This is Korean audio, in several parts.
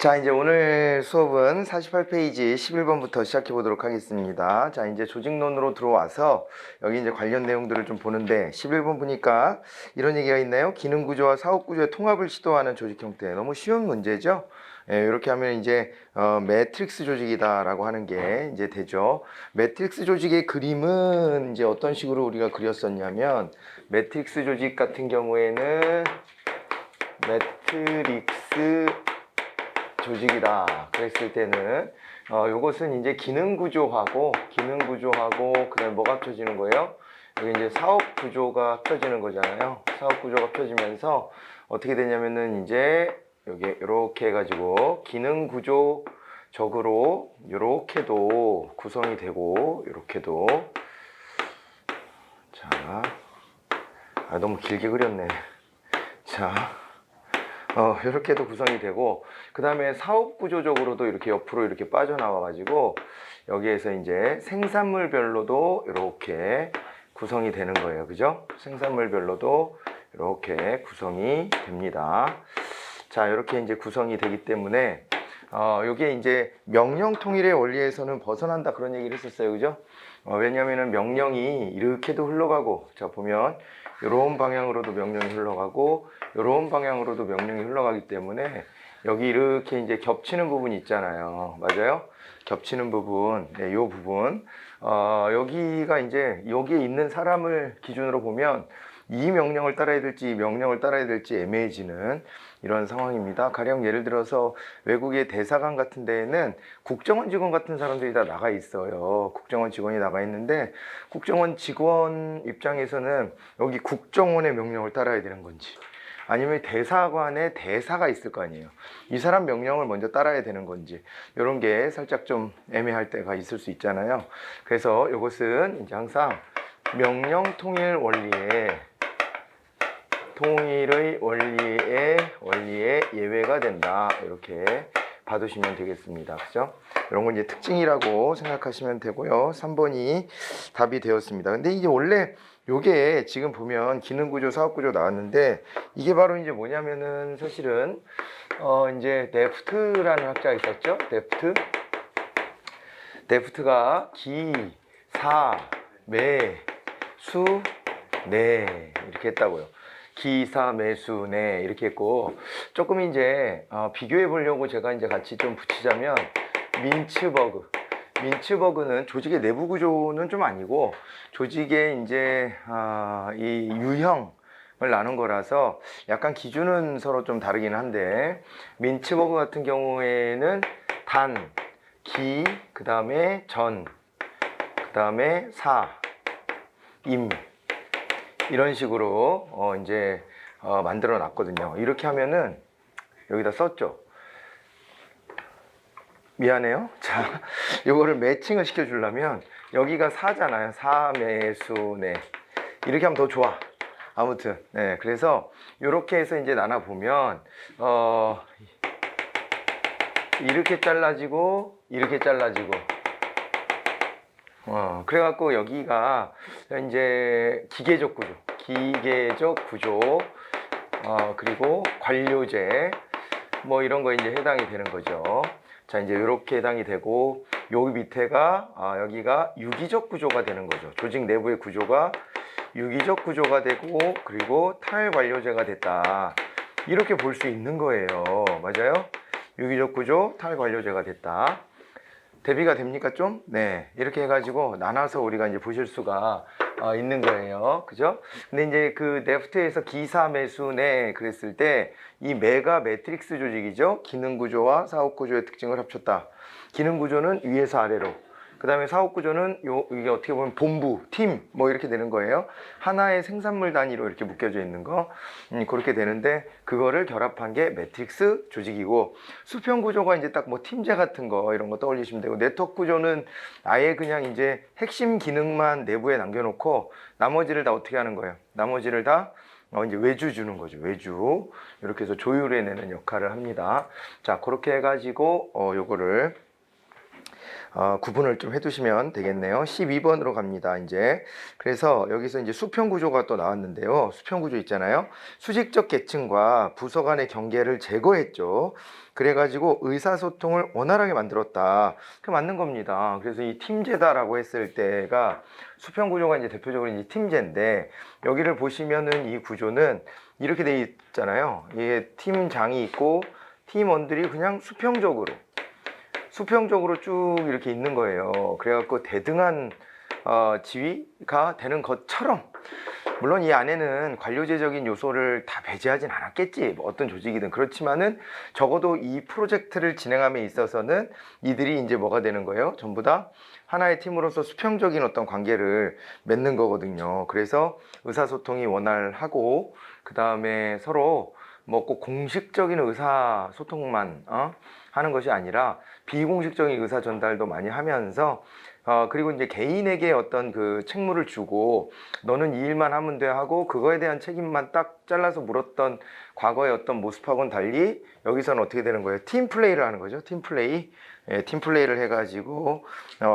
자, 이제 오늘 수업은 48페이지 11번부터 시작해 보도록 하겠습니다. 자, 이제 조직론으로 들어와서 여기 이제 관련 내용들을 좀 보는데 11번 보니까 이런 얘기가 있나요? 기능 구조와 사업 구조의 통합을 시도하는 조직 형태. 너무 쉬운 문제죠? 예, 이렇게 하면 이제 매트릭스 조직이다라고 하는 게 이제 되죠. 매트릭스 조직의 그림은 이제 어떤 식으로 우리가 그렸었냐면 매트릭스 조직 같은 경우에는 매트릭스 조직이다 그랬을 때는 요것은 이제 기능 구조하고 그다음에 뭐가 합쳐지는 거예요? 여기 이제 사업 구조가 합쳐지는 거잖아요. 사업 구조가 합쳐지면서 어떻게 되냐면은 이제 여기 이렇게 해가지고 기능 구조적으로 이렇게도 구성이 되고 이렇게도 자, 너무 길게 그렸네. 자. 이렇게도 구성이 되고, 그 다음에 사업 구조적으로도 이렇게 옆으로 이렇게 빠져나와가지고, 여기에서 이제 생산물별로도 이렇게 구성이 되는 거예요. 그죠? 생산물별로도 이렇게 구성이 됩니다. 자, 이렇게 이제 구성이 되기 때문에, 요게 이제 명령 통일의 원리에서는 벗어난다 그런 얘기를 했었어요. 그죠? 왜냐면은 명령이 이렇게도 흘러가고, 자, 보면, 이런 방향으로도 명령이 흘러가고 이런 방향으로도 명령이 흘러가기 때문에 여기 이렇게 이제 겹치는 부분이 있잖아요. 맞아요? 겹치는 부분, 네, 요 부분. 여기가 이제 여기에 있는 사람을 기준으로 보면 이 명령을 따라야 될지 이 명령을 따라야 될지 애매해지는 이런 상황입니다. 가령 예를 들어서 외국의 대사관 같은 데에는 국정원 직원 같은 사람들이 다 나가 있어요. 국정원 직원이 나가 있는데 국정원 직원 입장에서는 여기 국정원의 명령을 따라야 되는 건지 아니면 대사관에 대사가 있을 거 아니에요. 이 사람 명령을 먼저 따라야 되는 건지 이런 게 살짝 좀 애매할 때가 있을 수 있잖아요. 그래서 이것은 이제 항상 명령 통일 통일의 원리에 예외가 된다. 이렇게 봐두시면 되겠습니다. 그죠? 이런 건 이제 특징이라고 생각하시면 되고요. 3번이 답이 되었습니다. 근데 이게 원래 요게 지금 보면 기능구조, 사업구조 나왔는데 이게 바로 이제 뭐냐면은 사실은 이제 데프트라는 학자가 있었죠. 데프트가 기, 사, 매, 수, 네 이렇게 했다고요. 기사 매수 네 이렇게 했고 조금 이제 비교해 보려고 제가 이제 같이 좀 붙이자면 민츠버그는 조직의 내부 구조는 좀 아니고 조직의 이제 이 유형을 나눈 거라서 약간 기준은 서로 좀 다르긴 한데 민츠버그 같은 경우에는 단, 기, 그 다음에 전, 그 다음에 사, 임 이런 식으로 이제 만들어 놨거든요. 이렇게 하면은 여기다 썼죠. 미안해요. 자, 요거를 매칭을 시켜 주려면 여기가 4잖아요. 4, 매, 수, 네. 이렇게 하면 더 좋아. 아무튼 네. 그래서 이렇게 해서 이제 나눠 보면 이렇게 잘라지고 이렇게 잘라지고 그래갖고 여기가 이제 기계적 구조, 그리고 관료제, 뭐 이런 거 이제 해당이 되는 거죠. 자, 이제 이렇게 해당이 되고, 여기 밑에가, 여기가 유기적 구조가 되는 거죠. 조직 내부의 구조가 유기적 구조가 되고, 그리고 탈관료제가 됐다. 이렇게 볼 수 있는 거예요. 맞아요? 유기적 구조, 탈관료제가 됐다. 대비가 됩니까 좀? 네. 이렇게 해가지고 나눠서 우리가 이제 보실 수가 있는 거예요. 그죠? 근데 이제 그 데프트에서 기사 매수 네 그랬을 때 이 매가 매트릭스 조직이죠. 기능 구조와 사업 구조의 특징을 합쳤다. 기능 구조는 위에서 아래로. 그 다음에 사업 구조는 이게 어떻게 보면 본부, 팀, 뭐 이렇게 되는 거예요. 하나의 생산물 단위로 이렇게 묶여져 있는 거. 그렇게 되는데, 그거를 결합한 게 매트릭스 조직이고, 수평 구조가 이제 딱 뭐 팀제 같은 거, 이런 거 떠올리시면 되고, 네트워크 구조는 아예 그냥 이제 핵심 기능만 내부에 남겨놓고, 나머지를 다 어떻게 하는 거예요? 나머지를 다 이제 외주 주는 거죠. 외주. 이렇게 해서 조율해내는 역할을 합니다. 자, 그렇게 해가지고, 요거를 구분을 좀 해두시면 되겠네요. 12번으로 갑니다. 이제 그래서 여기서 이제 수평 구조가 또 나왔는데요. 수평 구조 있잖아요. 수직적 계층과 부서 간의 경계를 제거했죠. 그래가지고 의사소통을 원활하게 만들었다. 그 맞는 겁니다. 그래서 이 팀제다라고 했을 때가 수평 구조가 이제 대표적으로 이제 팀제인데 여기를 보시면은 이 구조는 이렇게 돼 있잖아요. 이게 팀장이 있고 팀원들이 그냥 수평적으로 쭉 이렇게 있는 거예요. 그래갖고 대등한 지위가 되는 것처럼, 물론 이 안에는 관료제적인 요소를 다 배제하진 않았겠지, 뭐 어떤 조직이든. 그렇지만은 적어도 이 프로젝트를 진행함에 있어서는 이들이 이제 뭐가 되는 거예요? 전부 다 하나의 팀으로서 수평적인 어떤 관계를 맺는 거거든요. 그래서 의사소통이 원활하고, 그 다음에 서로 뭐 꼭 공식적인 의사소통만 하는 것이 아니라 비공식적인 의사 전달도 많이 하면서 그리고 이제 개인에게 어떤 그 책무를 주고 너는 이 일만 하면 돼 하고 그거에 대한 책임만 딱 잘라서 물었던 과거의 어떤 모습하고는 달리 여기서는 어떻게 되는 거예요? 팀플레이를 하는 거죠. 팀플레이. 예, 팀플레이를 해가지고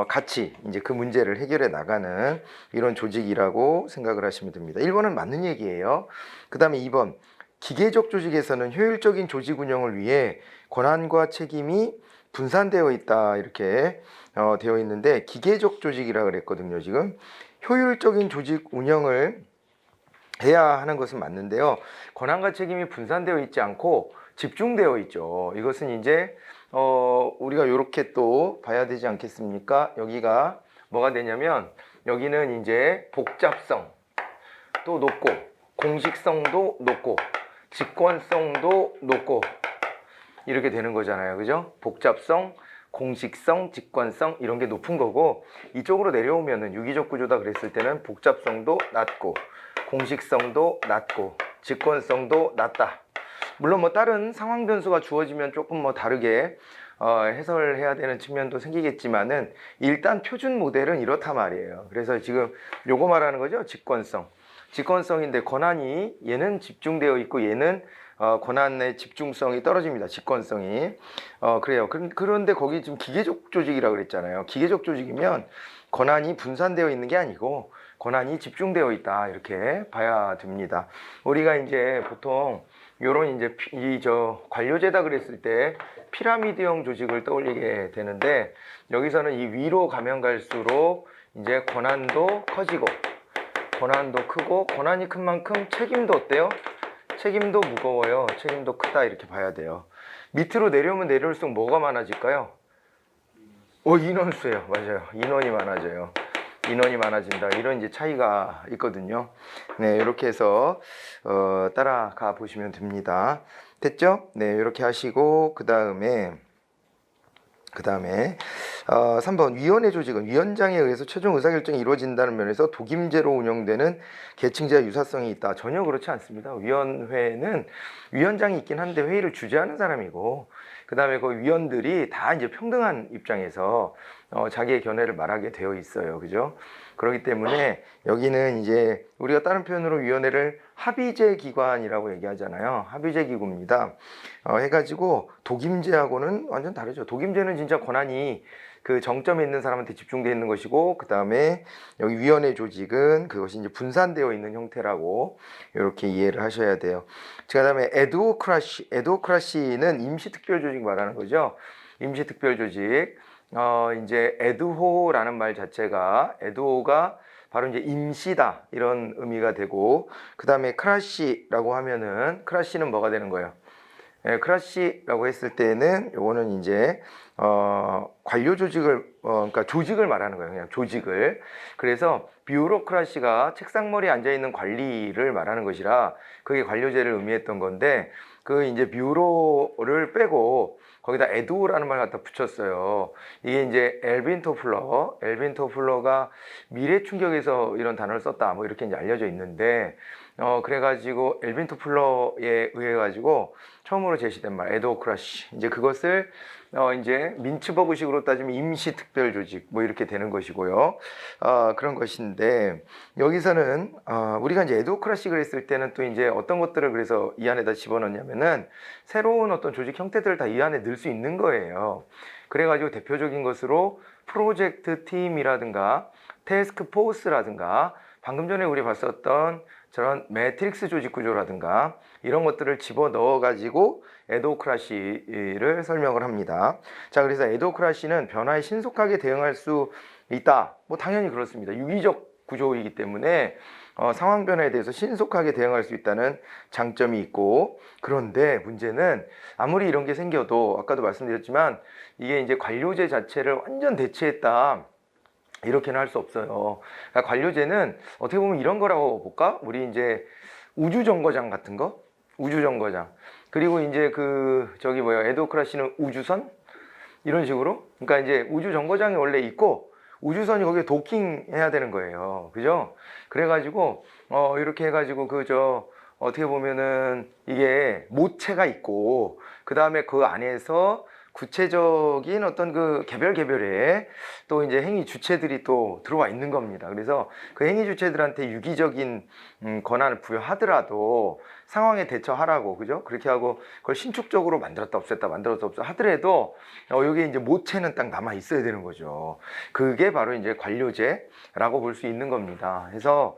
같이 이제 그 문제를 해결해 나가는 이런 조직이라고 생각을 하시면 됩니다. 1번은 맞는 얘기예요. 그 다음에 2번, 기계적 조직에서는 효율적인 조직 운영을 위해 권한과 책임이 분산되어 있다, 이렇게 되어 있는데 기계적 조직이라 그랬거든요. 지금 효율적인 조직 운영을 해야 하는 것은 맞는데요. 권한과 책임이 분산되어 있지 않고 집중되어 있죠. 이것은 이제 우리가 이렇게 또 봐야 되지 않겠습니까? 여기가 뭐가 되냐면 여기는 이제 복잡성 또 높고 공식성도 높고 직권성도 높고 이렇게 되는 거잖아요. 그죠? 복잡성, 공식성, 직권성 이런 게 높은 거고, 이쪽으로 내려오면은 유기적 구조다 그랬을 때는 복잡성도 낮고 공식성도 낮고 직권성도 낮다. 물론 뭐 다른 상황 변수가 주어지면 조금 뭐 다르게 해설해야 되는 측면도 생기겠지만은 일단 표준 모델은 이렇단 말이에요. 그래서 지금 요거 말하는 거죠. 직권성인데 권한이 얘는 집중되어 있고 얘는 권한의 집중성이 떨어집니다. 직권성이. 그래요. 그런데 거기 지금 기계적 조직이라고 그랬잖아요. 기계적 조직이면 권한이 분산되어 있는 게 아니고 권한이 집중되어 있다, 이렇게 봐야 됩니다. 우리가 이제 보통 요런 이제 관료제다 그랬을 때 피라미드형 조직을 떠올리게 되는데, 여기서는 이 위로 가면 갈수록 이제 권한도 커지고 권한도 크고, 권한이 큰 만큼 책임도 어때요? 책임도 무거워요. 책임도 크다, 이렇게 봐야 돼요. 밑으로 내려오면 내려올수록 뭐가 많아질까요? 인원수예요. 맞아요. 인원이 많아져요. 인원이 많아진다. 이런 이제 차이가 있거든요. 네, 이렇게 해서 따라가 보시면 됩니다. 됐죠? 네, 이렇게 하시고 그 다음에 3번, 위원회 조직은 위원장에 의해서 최종 의사결정이 이루어진다는 면에서 독임제로 운영되는 계층제와 유사성이 있다. 전혀 그렇지 않습니다. 위원회는 위원장이 있긴 한데 회의를 주재하는 사람이고, 그 다음에 그 위원들이 다 이제 평등한 입장에서 자기의 견해를 말하게 되어 있어요. 그죠? 그렇기 때문에 여기는 이제 우리가 다른 표현으로 위원회를 합의제 기관이라고 얘기하잖아요. 합의제 기구입니다. 해가지고 독임제하고는 완전 다르죠. 독임제는 진짜 권한이 그 정점에 있는 사람한테 집중되어 있는 것이고, 그 다음에 여기 위원회 조직은 그것이 이제 분산되어 있는 형태라고 이렇게 이해를 하셔야 돼요. 그 다음에 에드호크라시는 임시특별조직 말하는 거죠. 임시특별조직. 이제 에드호라는 말 자체가, 에드호가 바로 이제 임시다, 이런 의미가 되고, 그 다음에 크라시라고 하면은, 크라시는 뭐가 되는 거예요? 크라시라고 했을 때는 요거는 이제 관료 조직을 그러니까 조직을 말하는 거예요. 그냥 조직을. 그래서 뷰로크라시가 책상머리에 앉아 있는 관리를 말하는 것이라 그게 관료제를 의미했던 건데, 그 이제 뷰로를 빼고 거기다 에드호라는 말 갖다 붙였어요. 이게 이제 엘빈 토플러가 미래 충격에서 이런 단어를 썼다, 뭐 이렇게 이제 알려져 있는데, 그래가지고 엘빈 토플러에 의해 가지고 처음으로 제시된 말 에드호크라시, 이제 그것을 이제 민츠버그식으로 따지면 임시특별조직 뭐 이렇게 되는 것이고요. 그런 것인데, 여기서는 우리가 이제 에드호크라시를 했을 때는 또 이제 어떤 것들을 그래서 이 안에다 집어넣냐면은 새로운 어떤 조직 형태들을 다 이 안에 넣을 수 있는 거예요. 그래가지고 대표적인 것으로 프로젝트 팀이라든가 태스크 포스라든가 방금 전에 우리 봤었던 저런 매트릭스 조직 구조라든가 이런 것들을 집어넣어 가지고 에도크라시를 설명을 합니다. 자, 그래서 에도크라시는 변화에 신속하게 대응할 수 있다. 뭐 당연히 그렇습니다. 유기적 구조이기 때문에 상황 변화에 대해서 신속하게 대응할 수 있다는 장점이 있고, 그런데 문제는 아무리 이런 게 생겨도 아까도 말씀드렸지만 이게 이제 관료제 자체를 완전 대체했다, 이렇게는 할 수 없어요. 그러니까 관료제는 어떻게 보면 이런 거라고 볼까? 우리 이제 우주정거장 같은 거? 우주정거장. 그리고 이제 에도크라시는 우주선? 이런 식으로. 그러니까 이제 우주정거장이 원래 있고 우주선이 거기에 도킹해야 되는 거예요. 그죠? 그래가지고, 이렇게 해가지고 어떻게 보면은 이게 모체가 있고, 그 다음에 그 안에서 구체적인 어떤 그 개별의 또 이제 행위 주체들이 또 들어와 있는 겁니다. 그래서 그 행위 주체들한테 유기적인 권한을 부여하더라도 상황에 대처하라고, 그죠? 그렇게 하고 그걸 신축적으로 만들었다 없앴다 하더라도 여기 이제 모체는 딱 남아 있어야 되는 거죠. 그게 바로 이제 관료제라고 볼 수 있는 겁니다. 그래서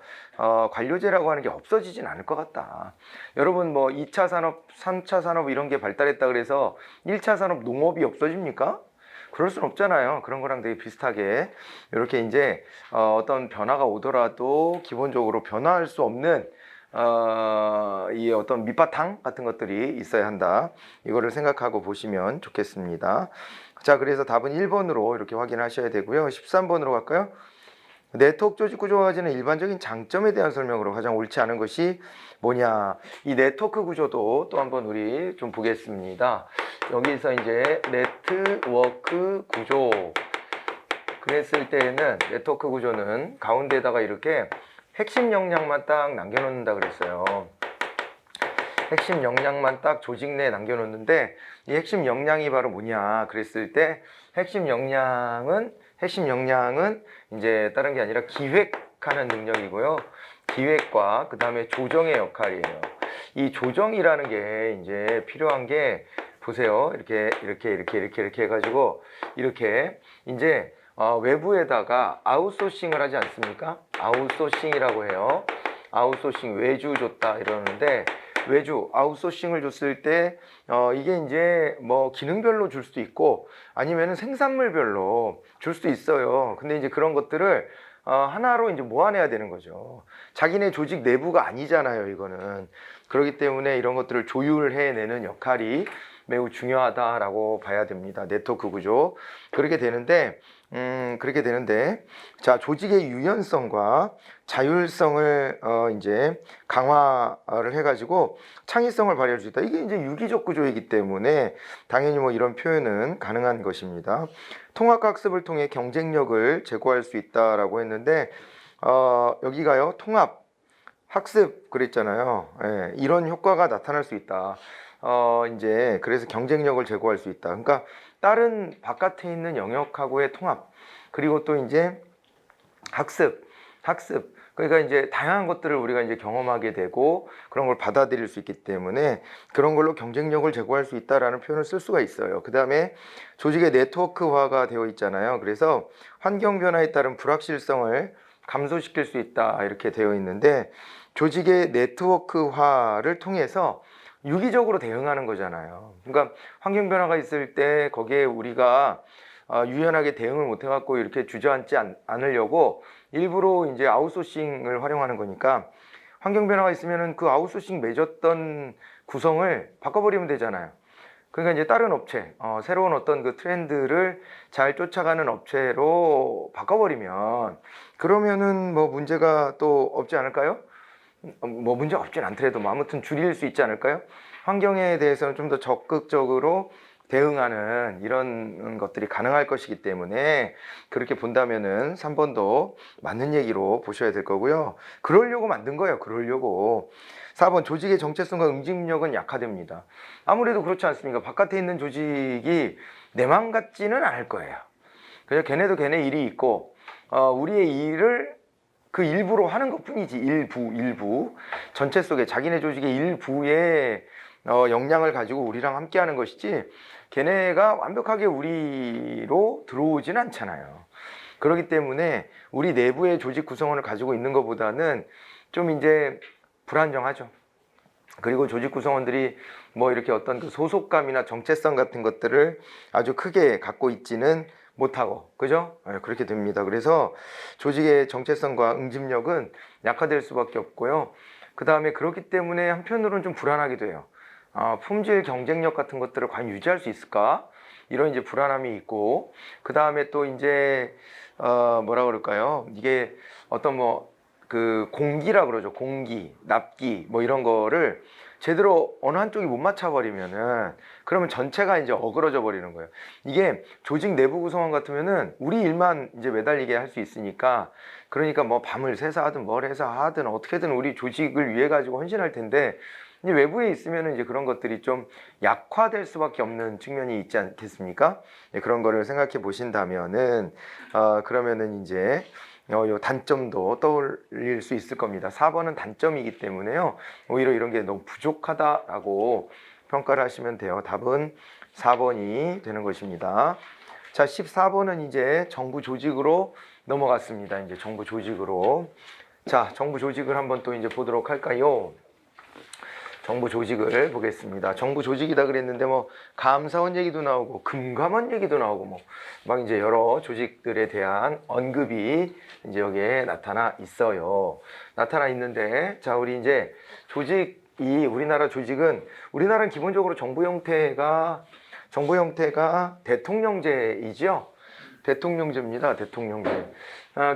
관료제라고 하는 게 없어지진 않을 것 같다. 여러분 뭐 2차 산업, 3차 산업 이런 게 발달했다 그래서 1차 산업 농업이 없어집니까? 그럴 순 없잖아요. 그런 거랑 되게 비슷하게 이렇게 이제 어떤 변화가 오더라도 기본적으로 변화할 수 없는 이 어떤 밑바탕 같은 것들이 있어야 한다. 이거를 생각하고 보시면 좋겠습니다. 자, 그래서 답은 1번으로 이렇게 확인하셔야 되고요. 13번으로 갈까요? 네트워크 조직 구조화 과제는 일반적인 장점에 대한 설명으로 가장 옳지 않은 것이 뭐냐. 이 네트워크 구조도 또 한번 우리 좀 보겠습니다. 여기서 이제 네트워크 구조 그랬을 때에는 네트워크 구조는 가운데다가 이렇게 핵심 역량만 딱 남겨놓는다 그랬어요. 핵심 역량만 딱 조직 내에 남겨놓는데 이 핵심 역량이 바로 뭐냐 그랬을 때 핵심 역량은 이제 다른 게 아니라 기획하는 능력이고요. 기획과 그 다음에 조정의 역할이에요. 이 조정이라는 게 이제 필요한 게 보세요. 이렇게 해가지고 이렇게 이제 외부에다가 아웃소싱을 하지 않습니까? 아웃소싱이라고 해요. 아웃소싱 외주 줬다 이러는데 외주 아웃소싱을 줬을 때 이게 이제 뭐 기능별로 줄 수도 있고 아니면은 생산물별로 줄 수도 있어요. 근데 이제 그런 것들을 하나로 이제 모아내야 되는 거죠. 자기네 조직 내부가 아니잖아요, 이거는. 그렇기 때문에 이런 것들을 조율해내는 역할이 매우 중요하다라고 봐야 됩니다. 네트워크 구조. 그렇게 되는데 자, 조직의 유연성과 자율성을 이제 강화를 해가지고 창의성을 발휘할 수 있다. 이게 이제 유기적 구조이기 때문에 당연히 뭐 이런 표현은 가능한 것입니다. 통합학습을 통해 경쟁력을 제고할 수 있다라고 했는데 여기가요, 통합 학습 그랬잖아요. 예, 이런 효과가 나타날 수 있다. 이제 그래서 경쟁력을 제고할 수 있다. 그러니까 다른 바깥에 있는 영역하고의 통합, 그리고 또 이제 학습. 그러니까 이제 다양한 것들을 우리가 이제 경험하게 되고 그런 걸 받아들일 수 있기 때문에 그런 걸로 경쟁력을 제고할 수 있다라는 표현을 쓸 수가 있어요. 그 다음에 조직의 네트워크화가 되어 있잖아요. 그래서 환경 변화에 따른 불확실성을 감소시킬 수 있다 이렇게 되어 있는데 조직의 네트워크화를 통해서 유기적으로 대응하는 거잖아요. 그러니까 환경 변화가 있을 때 거기에 우리가 유연하게 대응을 못 해갖고 이렇게 주저앉지 않으려고 일부러 이제 아웃소싱을 활용하는 거니까 환경 변화가 있으면은 그 아웃소싱 맺었던 구성을 바꿔버리면 되잖아요. 그러니까 이제 다른 업체, 새로운 어떤 그 트렌드를 잘 쫓아가는 업체로 바꿔버리면 그러면은 뭐 문제가 또 없지 않을까요? 뭐 문제 없진 않더라도 뭐 아무튼 줄일 수 있지 않을까요? 환경에 대해서는 좀 더 적극적으로 대응하는 이런 것들이 가능할 것이기 때문에 그렇게 본다면은 3번도 맞는 얘기로 보셔야 될 거고요. 그러려고 만든 거예요. 그러려고. 4번 조직의 정체성과 응집력은 약화됩니다. 아무래도 그렇지 않습니까? 바깥에 있는 조직이 내 맘 같지는 않을 거예요. 그냥 걔네도 걔네 일이 있고 우리의 일을 그 일부로 하는 것 뿐이지. 일부 전체 속에 자기네 조직의 일부에 역량을 가지고 우리랑 함께 하는 것이지 걔네가 완벽하게 우리로 들어오진 않잖아요. 그렇기 때문에 우리 내부의 조직 구성원을 가지고 있는 것보다는 좀 이제 불안정하죠. 그리고 조직 구성원들이 뭐 이렇게 어떤 그 소속감이나 정체성 같은 것들을 아주 크게 갖고 있지는 못하고, 그죠? 그렇게 됩니다. 그래서 조직의 정체성과 응집력은 약화될 수밖에 없고요. 그 다음에 그렇기 때문에 한편으로는 좀 불안하기도 해요. 품질 경쟁력 같은 것들을 과연 유지할 수 있을까? 이런 이제 불안함이 있고, 그 다음에 또 이제 뭐라 그럴까요? 이게 어떤 뭐 그 공기라 그러죠. 공기, 납기 뭐 이런 거를 제대로 어느 한쪽이 못 맞춰버리면은 그러면 전체가 이제 어그러져 버리는 거예요. 이게 조직 내부 구성원 같으면은 우리 일만 이제 매달리게 할 수 있으니까, 그러니까 뭐 밤을 새서 하든 뭘 해서 하든 어떻게든 우리 조직을 위해 가지고 헌신할 텐데, 이제 외부에 있으면은 이제 그런 것들이 좀 약화될 수밖에 없는 측면이 있지 않겠습니까? 그런 거를 생각해 보신다면은 그러면은 이제 요 단점도 떠올릴 수 있을 겁니다. 4번은 단점이기 때문에요. 오히려 이런 게 너무 부족하다라고 평가를 하시면 돼요. 답은 4번이 되는 것입니다. 자, 14번은 이제 정부 조직으로 넘어갔습니다. 이제 정부 조직으로. 자, 정부 조직을 한번 또 이제 보도록 할까요? 정부 조직을 보겠습니다. 정부 조직이다 그랬는데 뭐 감사원 얘기도 나오고 금감원 얘기도 나오고 뭐 막 이제 여러 조직들에 대한 언급이 이제 여기에 나타나 있어요. 나타나 있는데, 자, 우리 이제 조직이, 우리나라 조직은, 우리나라는 기본적으로 정부 형태가 대통령제이죠. 대통령제입니다. 대통령제.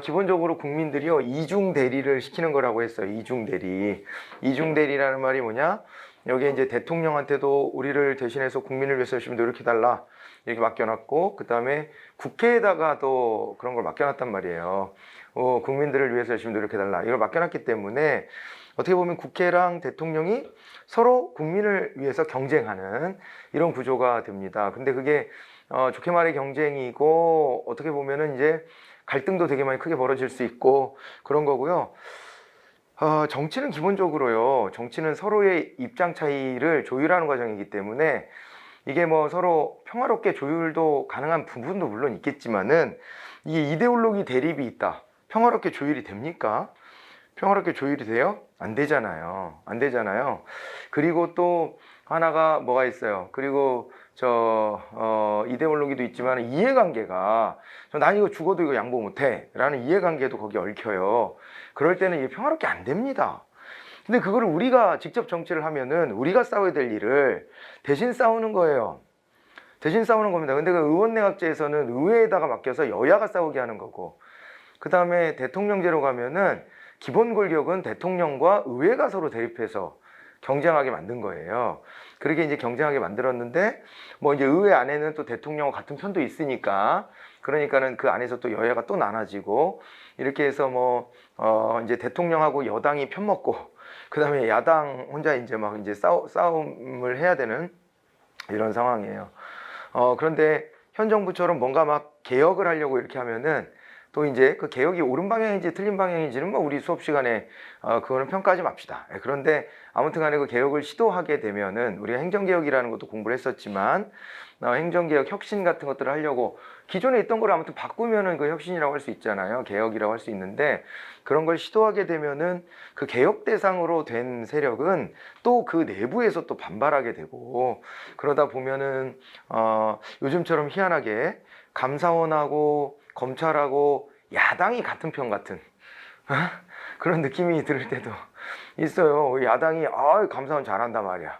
기본적으로 국민들이요, 이중 대리를 시키는 거라고 했어요. 이중 대리. 이중 대리라는 말이 뭐냐? 여기에 이제 대통령한테도 우리를 대신해서 국민을 위해서 열심히 노력해달라, 이렇게 맡겨놨고, 그 다음에 국회에다가도 그런 걸 맡겨놨단 말이에요. 국민들을 위해서 열심히 노력해달라, 이걸 맡겨놨기 때문에 어떻게 보면 국회랑 대통령이 서로 국민을 위해서 경쟁하는 이런 구조가 됩니다. 근데 그게 좋게 말해 경쟁이고, 어떻게 보면은 이제 갈등도 되게 많이 크게 벌어질 수 있고 그런 거고요. 정치는 기본적으로요, 정치는 서로의 입장 차이를 조율하는 과정이기 때문에 이게 뭐 서로 평화롭게 조율도 가능한 부분도 물론 있겠지만은, 이게 이데올로기 대립이 있다, 평화롭게 조율이 됩니까? 평화롭게 조율이 돼요? 안 되잖아요. 안 되잖아요. 그리고 또 하나가 뭐가 있어요. 그리고 이데올로기도 있지만 이해관계가, 난 이거 죽어도 이거 양보 못해 라는 이해관계도 거기 얽혀요. 그럴 때는 이게 평화롭게 안 됩니다. 근데 그거를 우리가 직접 정치를 하면은 우리가 싸워야 될 일을 대신 싸우는 거예요. 대신 싸우는 겁니다. 근데 그 의원내각제에서는 의회에다가 맡겨서 여야가 싸우게 하는 거고, 그 다음에 대통령제로 가면은 기본 권력은 대통령과 의회가 서로 대립해서 경쟁하게 만든 거예요. 그렇게 이제 경쟁하게 만들었는데, 뭐 이제 의회 안에는 또 대통령과 같은 편도 있으니까, 그러니까는 그 안에서 또 여야가 또 나눠지고, 이렇게 해서 뭐 이제 대통령하고 여당이 편먹고, 그 다음에 야당 혼자 이제 막 이제 싸움을 해야 되는 이런 상황이에요. 그런데 현 정부처럼 뭔가 막 개혁을 하려고 이렇게 하면은, 또 이제 그 개혁이 옳은 방향인지 틀린 방향인지는 뭐 우리 수업 시간에 그거는 평가하지 맙시다. 그런데 아무튼 간에 그 개혁을 시도하게 되면은, 우리가 행정개혁이라는 것도 공부를 했었지만, 행정개혁 혁신 같은 것들을 하려고 기존에 있던 걸 아무튼 바꾸면은 그 혁신이라고 할 수 있잖아요. 개혁이라고 할 수 있는데, 그런 걸 시도하게 되면은 그 개혁 대상으로 된 세력은 또 그 내부에서 또 반발하게 되고, 그러다 보면은 요즘처럼 희한하게 감사원하고 검찰하고 야당이 같은 편 같은 그런 느낌이 들 때도 있어요. 야당이 감사원 잘한다 말이야,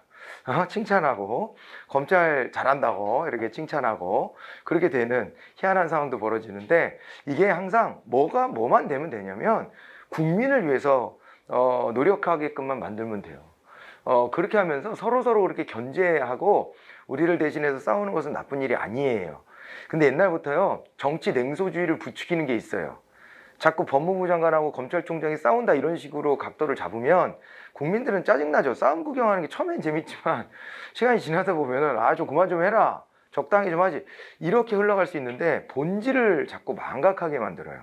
칭찬하고, 검찰 잘한다고 이렇게 칭찬하고, 그렇게 되는 희한한 상황도 벌어지는데, 이게 항상 뭐만 되면 되냐면 국민을 위해서 노력하게끔만 만들면 돼요. 그렇게 하면서 서로서로 그렇게 견제하고 우리를 대신해서 싸우는 것은 나쁜 일이 아니에요. 근데 옛날부터요, 정치 냉소주의를 부추기는 게 있어요. 자꾸 법무부 장관하고 검찰총장이 싸운다 이런 식으로 각도를 잡으면 국민들은 짜증나죠. 싸움 구경하는 게 처음엔 재밌지만 시간이 지나다 보면은 좀 그만 좀 해라, 적당히 좀 하지, 이렇게 흘러갈 수 있는데, 본질을 자꾸 망각하게 만들어요.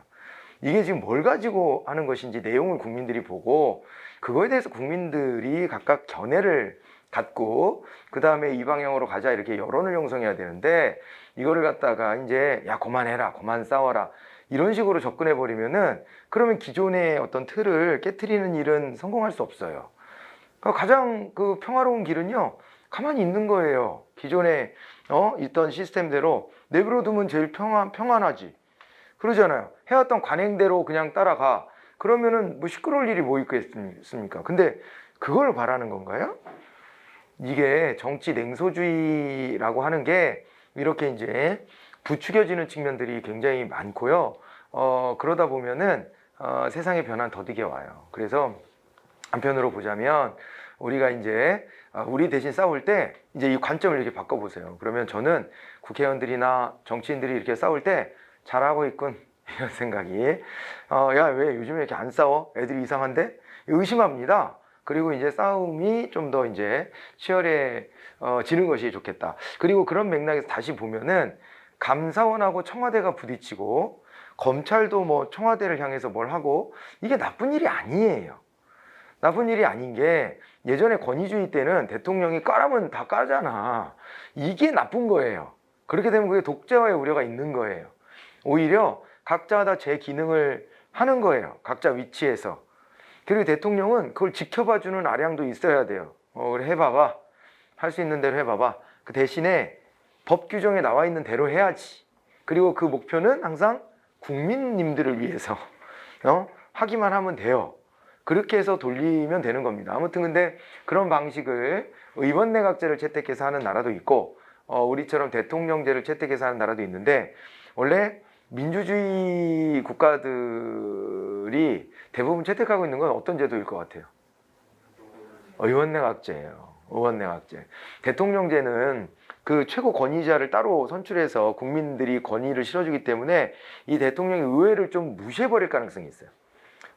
이게 지금 뭘 가지고 하는 것인지 내용을 국민들이 보고, 그거에 대해서 국민들이 각각 견해를 갖고 그 다음에 이 방향으로 가자 이렇게 여론을 형성해야 되는데 이거를 갖다가 이제 야 그만해라 그만 싸워라 이런 식으로 접근해 버리면은 그러면 기존의 어떤 틀을 깨트리는 일은 성공할 수 없어요. 그러니까 가장 그 평화로운 길은요 가만히 있는 거예요. 기존에 있던 시스템대로 내버려 두면 제일 평안하지. 그러잖아요. 해왔던 관행대로 그냥 따라가. 그러면은 뭐 시끄러울 일이 뭐 있겠습니까? 근데 그걸 바라는 건가요? 이게 정치 냉소주의라고 하는 게 이렇게 이제 부추겨지는 측면들이 굉장히 많고요. 그러다 보면은 세상의 변화는 더디게 와요. 그래서 한편으로 보자면 우리가 이제 우리 대신 싸울 때 이제 이 관점을 이렇게 바꿔보세요. 그러면 저는 국회의원들이나 정치인들이 이렇게 싸울 때 잘하고 있군 이런 생각이 야 왜 요즘에 이렇게 안 싸워? 애들이 이상한데? 의심합니다. 그리고 이제 싸움이 좀 더 이제 치열해지는 것이 좋겠다. 그리고 그런 맥락에서 다시 보면은 감사원하고 청와대가 부딪히고 검찰도 뭐 청와대를 향해서 뭘 하고 이게 나쁜 일이 아니에요. 나쁜 일이 아닌 게 예전에 권위주의 때는 대통령이 까라면 다 까잖아. 이게 나쁜 거예요. 그렇게 되면 그게 독재화의 우려가 있는 거예요. 오히려 각자 다 제 기능을 하는 거예요. 각자 위치에서. 그리고 대통령은 그걸 지켜봐주는 아량도 있어야 돼요. 그래 해봐봐. 할 수 있는 대로 해봐봐. 그 대신에 법 규정에 나와 있는 대로 해야지. 그리고 그 목표는 항상 국민님들을 위해서 하기만 하면 돼요. 그렇게 해서 돌리면 되는 겁니다. 아무튼 근데 그런 방식을 의원내각제를 채택해서 하는 나라도 있고 우리처럼 대통령제를 채택해서 하는 나라도 있는데 원래 민주주의 국가들이 대부분 채택하고 있는 건 어떤 제도일 것 같아요? 의원내각제예요. 의원내각제. 대통령제는 그 최고 권위자를 따로 선출해서 국민들이 권위를 실어주기 때문에 이 대통령이 의회를 좀 무시해버릴 가능성이 있어요.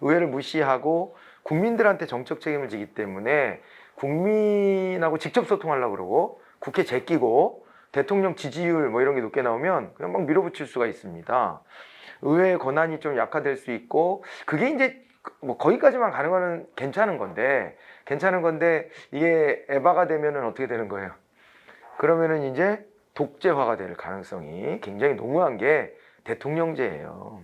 의회를 무시하고 국민들한테 정책 책임을 지기 때문에 국민하고 직접 소통하려고 그러고 국회 제끼고 대통령 지지율 뭐 이런 게 높게 나오면 그냥 막 밀어붙일 수가 있습니다. 의회의 권한이 좀 약화될 수 있고 그게 이제 뭐 거기까지만 가는 거는 괜찮은 건데 이게 에바가 되면은 어떻게 되는 거예요? 그러면은 이제 독재화가 될 가능성이 굉장히 농후한 게 대통령제예요.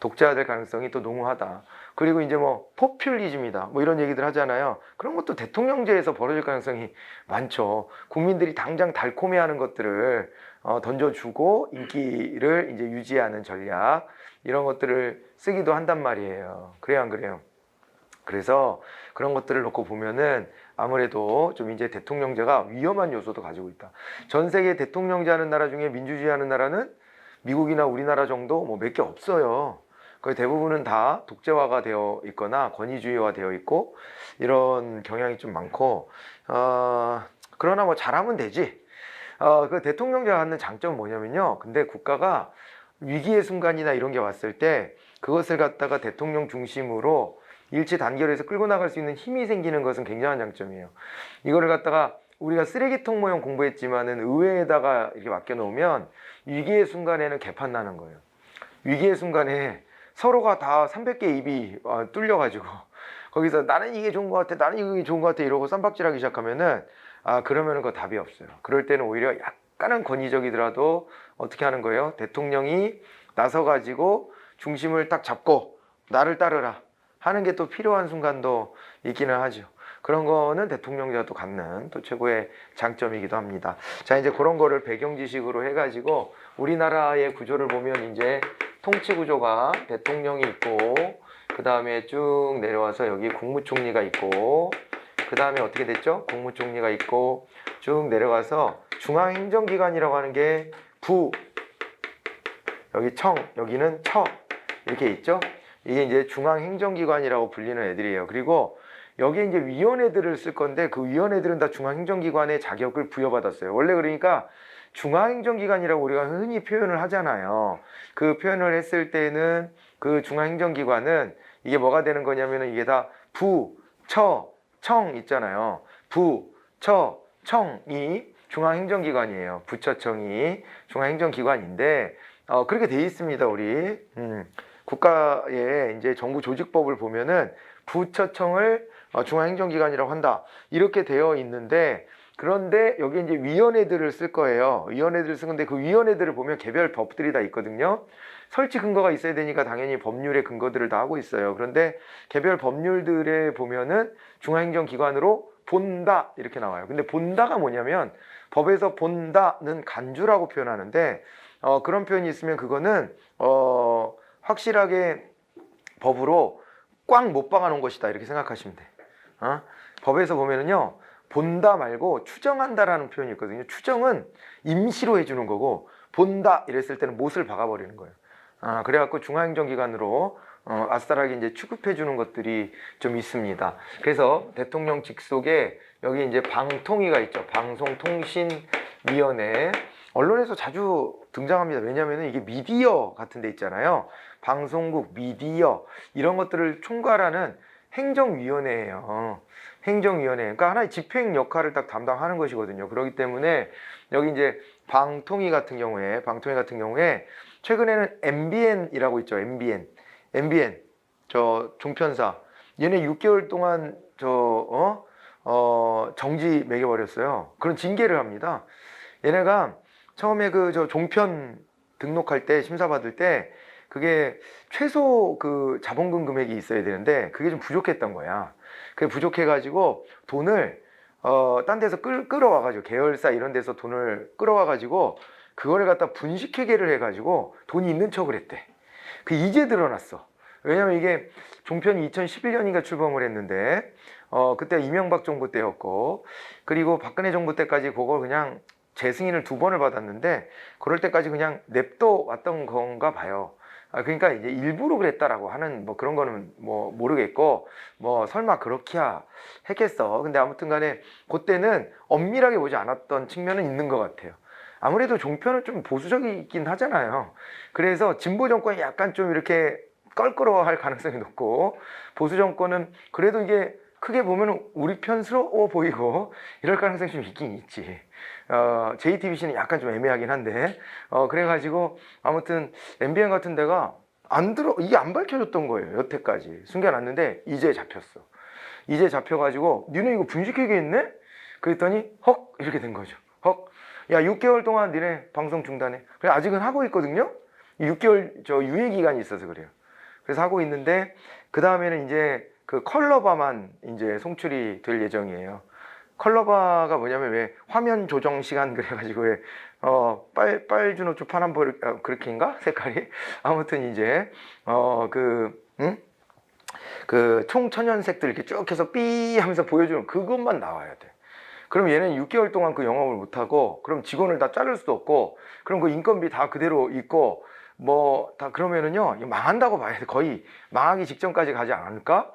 독재화 될 가능성이 또 농후하다. 그리고 이제 뭐 포퓰리즘이다 뭐 이런 얘기들 하잖아요. 그런 것도 대통령제에서 벌어질 가능성이 많죠. 국민들이 당장 달콤해하는 것들을 던져주고 인기를 이제 유지하는 전략 이런 것들을 쓰기도 한단 말이에요. 그래요, 안 그래요? 그래서 그런 것들을 놓고 보면은 아무래도 좀 이제 대통령제가 위험한 요소도 가지고 있다. 전 세계 대통령제 하는 나라 중에 민주주의 하는 나라는 미국이나 우리나라 정도 뭐 몇 개 없어요. 거의 대부분은 다 독재화가 되어 있거나 권위주의화 되어 있고 이런 경향이 좀 많고 그러나 뭐 잘하면 되지. 그 대통령제가 갖는 장점은 뭐냐면요. 근데 국가가 위기의 순간이나 이런 게 왔을 때 그것을 갖다가 대통령 중심으로 일치 단결해서 끌고 나갈 수 있는 힘이 생기는 것은 굉장한 장점이에요. 이거를 갖다가 우리가 쓰레기통 모형 공부했지만은 의회에다가 이렇게 맡겨놓으면 위기의 순간에는 개판 나는 거예요. 위기의 순간에 서로가 다 300개 입이 뚫려가지고 거기서 나는 이게 좋은 것 같아, 나는 이게 좋은 것 같아 이러고 쌈박질하기 시작하면은 그러면은 그 답이 없어요. 그럴 때는 오히려 약간은 권위적이더라도 어떻게 하는 거예요? 대통령이 나서가지고 중심을 딱 잡고 나를 따르라 하는 게 또 필요한 순간도 있기는 하죠. 그런 거는 대통령제가 또 갖는 또 최고의 장점이기도 합니다. 자, 이제 그런 거를 배경 지식으로 해가지고 우리나라의 구조를 보면 이제 통치 구조가 대통령이 있고 그 다음에 쭉 내려와서 여기 국무총리가 있고 그 다음에 어떻게 됐죠? 국무총리가 있고 쭉 내려가서 중앙행정기관이라고 하는 게 부, 여기 청, 여기는 처 이렇게 있죠? 이게 이제 중앙행정기관이라고 불리는 애들이에요. 그리고 여기에 이제 위원회들을 쓸 건데 그 위원회들은 다 중앙행정기관의 자격을 부여받았어요. 원래 그러니까 중앙행정기관이라고 우리가 흔히 표현을 하잖아요. 그 표현을 했을 때는 그 중앙행정기관은 이게 뭐가 되는 거냐면은 이게 다 부, 처, 청 있잖아요. 부, 처, 청이 중앙행정기관이에요. 부처청이 중앙행정기관인데 그렇게 돼 있습니다. 우리 국가의 이제 정부 조직법을 보면은 부처청을 중앙행정기관이라고 한다. 이렇게 되어 있는데, 그런데 여기 이제 위원회들을 쓸 거예요. 위원회들을 쓴 건데 그 위원회들을 보면 개별 법들이 다 있거든요. 설치 근거가 있어야 되니까 당연히 법률의 근거들을 다 하고 있어요. 그런데 개별 법률들에 보면은 중앙행정기관으로 본다 이렇게 나와요. 근데 본다가 뭐냐면 법에서 본다는 간주라고 표현하는데 그런 표현이 있으면 그거는 확실하게 법으로 꽉 못 박아 놓은 것이다 이렇게 생각하시면 돼. 법에서 보면은요 본다 말고 추정한다라는 표현이 있거든요. 추정은 임시로 해주는 거고 본다 이랬을 때는 못을 박아버리는 거예요. 그래갖고 중앙행정기관으로 아싸라게 이제 취급해 주는 것들이 좀 있습니다. 그래서 대통령 직속에 여기 이제 방통위가 있죠. 방송통신위원회. 언론에서 자주 등장합니다. 왜냐하면 이게 미디어 같은 데 있잖아요. 방송국, 미디어 이런 것들을 총괄하는 행정위원회예요. 행정위원회. 그러니까 하나의 집행 역할을 딱 담당하는 것이거든요. 그렇기 때문에 여기 이제 방통위 같은 경우에 최근에는 MBN이라고 있죠. MBN 저 종편사 얘네 6개월 동안 정지 매겨버렸어요. 그런 징계를 합니다. 얘네가 처음에 저 종편 등록할 때 심사 받을 때 그게 최소 그 자본금 금액이 있어야 되는데 그게 좀 부족했던 거야. 그게 부족해가지고 돈을 딴 데서 끌어와가지고 계열사 이런 데서 돈을 끌어와가지고 그거를 갖다 분식회계를 해가지고 돈이 있는 척을 했대. 그 이제 드러났어. 왜냐면 이게 종편이 2011년인가 출범을 했는데 그때 이명박 정부 때였고 그리고 박근혜 정부 때까지 그걸 그냥 재승인을 2번을 받았는데 그럴 때까지 그냥 냅둬 왔던 건가 봐요. 그러니까 이제 일부러 그랬다라고 하는 뭐 그런 거는 뭐 모르겠고 뭐 설마 그렇게야 했겠어. 근데 아무튼 간에 그때는 엄밀하게 보지 않았던 측면은 있는 것 같아요. 아무래도 종편은 좀 보수적이긴 하잖아요. 그래서 진보 정권이 약간 좀 이렇게 껄끄러워할 가능성이 높고 보수 정권은 그래도 이게 크게 보면 우리 편스러워 보이고 이럴 가능성이 좀 있긴 있지. JTBC는 약간 좀 애매하긴 한데 그래가지고 아무튼 MBN 같은 데가 이게 안 밝혀졌던 거예요. 여태까지 숨겨놨는데 이제 잡혔어. 이제 잡혀가지고 니네 이거 분식회계 했네? 그랬더니 헉 이렇게 된 거죠. 헉 야 6개월 동안 니네 방송 중단해. 그래 아직은 하고 있거든요. 6개월 유예 기간이 있어서 그래요. 그래서 하고 있는데 그 다음에는 이제 그 컬러바만 이제 송출이 될 예정이에요. 컬러바가 뭐냐면 왜 화면 조정 시간 그래가지고 왜 빨주노초 파란불 그렇게인가 색깔이 아무튼 이제 그 총천연색들 이렇게 쭉 해서 삐 하면서 보여주는 그것만 나와야 돼. 그럼 얘는 6개월 동안 그 영업을 못하고 그럼 직원을 다 자를 수도 없고 그럼 그 인건비 다 그대로 있고 뭐 다 그러면은요 망한다고 봐야 돼. 거의 망하기 직전까지 가지 않을까?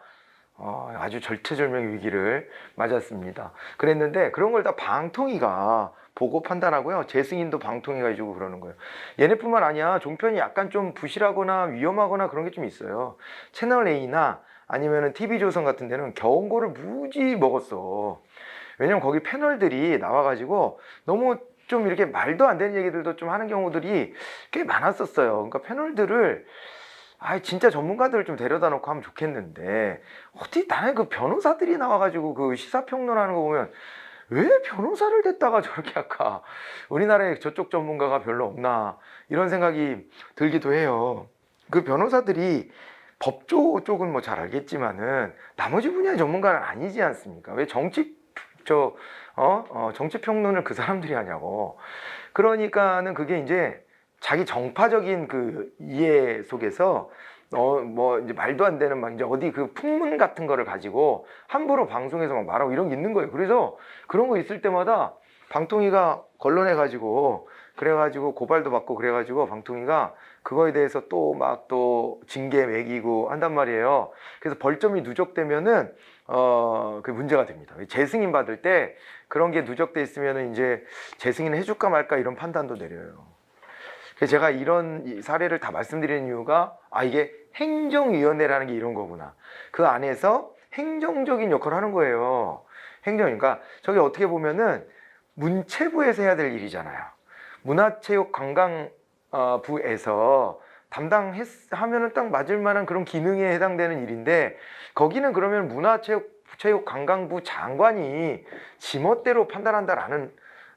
아주 절체절명의 위기를 맞았습니다. 그랬는데 그런 걸 다 방통위가 보고 판단하고요. 재승인도 방통위가 해주고 그러는 거예요. 얘네뿐만 아니야. 종편이 약간 좀 부실하거나 위험하거나 그런 게 좀 있어요. 채널A나 아니면은 TV조선 같은 데는 경고를 무지 먹었어. 왜냐면 거기 패널들이 나와가지고 너무 좀 이렇게 말도 안 되는 얘기들도 좀 하는 경우들이 꽤 많았었어요. 그러니까 패널들을 진짜 전문가들을 좀 데려다 놓고 하면 좋겠는데 어떻게 나는 그 변호사들이 나와가지고 그 시사평론하는 거 보면 왜 변호사를 댔다가 저렇게 할까? 우리나라에 저쪽 전문가가 별로 없나 이런 생각이 들기도 해요. 그 변호사들이 법조 쪽은 뭐 잘 알겠지만은 나머지 분야의 전문가는 아니지 않습니까? 왜 정치 평론을 그 사람들이 하냐고. 그러니까는 그게 이제 자기 정파적인 그 이해 속에서 뭐 이제 말도 안 되는 막 이제 어디 그 풍문 같은 거를 가지고 함부로 방송에서 막 말하고 이런 게 있는 거예요. 그래서 그런 거 있을 때마다 방통위가 걸러내 가지고 그래가지고 고발도 받고 그래가지고 방통위가 그거에 대해서 또 징계 매기고 한단 말이에요. 그래서 벌점이 누적되면은 그 문제가 됩니다. 재승인 받을 때 그런 게 누적돼 있으면은 이제 재승인 해줄까 말까 이런 판단도 내려요. 그래서 제가 이런 사례를 다 말씀드리는 이유가 이게 행정위원회라는 게 이런 거구나. 그 안에서 행정적인 역할을 하는 거예요. 그러니까 저게 어떻게 보면은 문체부에서 해야 될 일이잖아요. 문화체육관광부에서 담당하면은 딱 맞을 만한 그런 기능에 해당되는 일인데 거기는 그러면 문화체육관광부 장관이 지멋대로 판단한다라는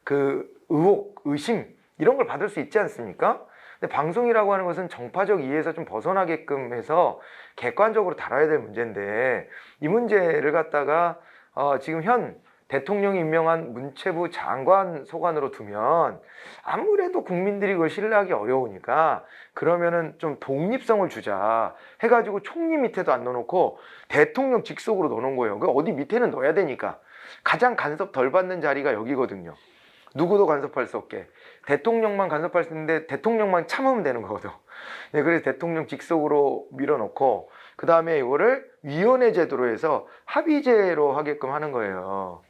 그 의혹, 의심 이런 걸 받을 수 있지 않습니까? 근데 방송이라고 하는 것은 정파적 이해에서 좀 벗어나게끔 해서 객관적으로 다뤄야 될 문제인데 이 문제를 갖다가 지금 현 대통령이 임명한 문체부 장관 소관으로 두면 아무래도 국민들이 그걸 신뢰하기 어려우니까 그러면은 좀 독립성을 주자 해가지고 총리 밑에도 안 넣어놓고 대통령 직속으로 넣어놓은 거예요. 그 어디 밑에는 넣어야 되니까 가장 간섭 덜 받는 자리가 여기거든요. 누구도 간섭할 수 없게 대통령만 간섭할 수 있는데 대통령만 참으면 되는 거거든. 네, 그래서 대통령 직속으로 밀어넣고 그 다음에 이거를 위원회 제도로 해서 합의제로 하게끔 하는 거예요.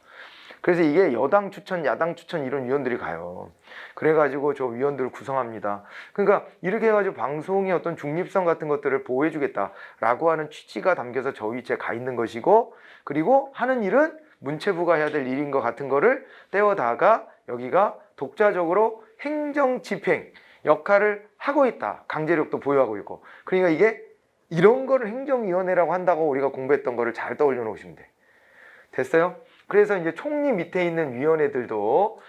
그래서 이게 여당 추천, 야당 추천 이런 위원들이 가요. 그래가지고 저 위원들을 구성합니다. 그러니까 이렇게 해가지고 방송의 어떤 중립성 같은 것들을 보호해주겠다라고 하는 취지가 담겨서 저 위치에 가 있는 것이고 그리고 하는 일은 문체부가 해야 될 일인 것 같은 거를 떼어다가 여기가 독자적으로 행정 집행 역할을 하고 있다. 강제력도 보유하고 있고. 그러니까 이게 이런 거를 행정위원회라고 한다고 우리가 공부했던 거를 잘 떠올려 놓으시면 돼. 됐어요? 그래서 이제 총리 밑에 있는 위원회들도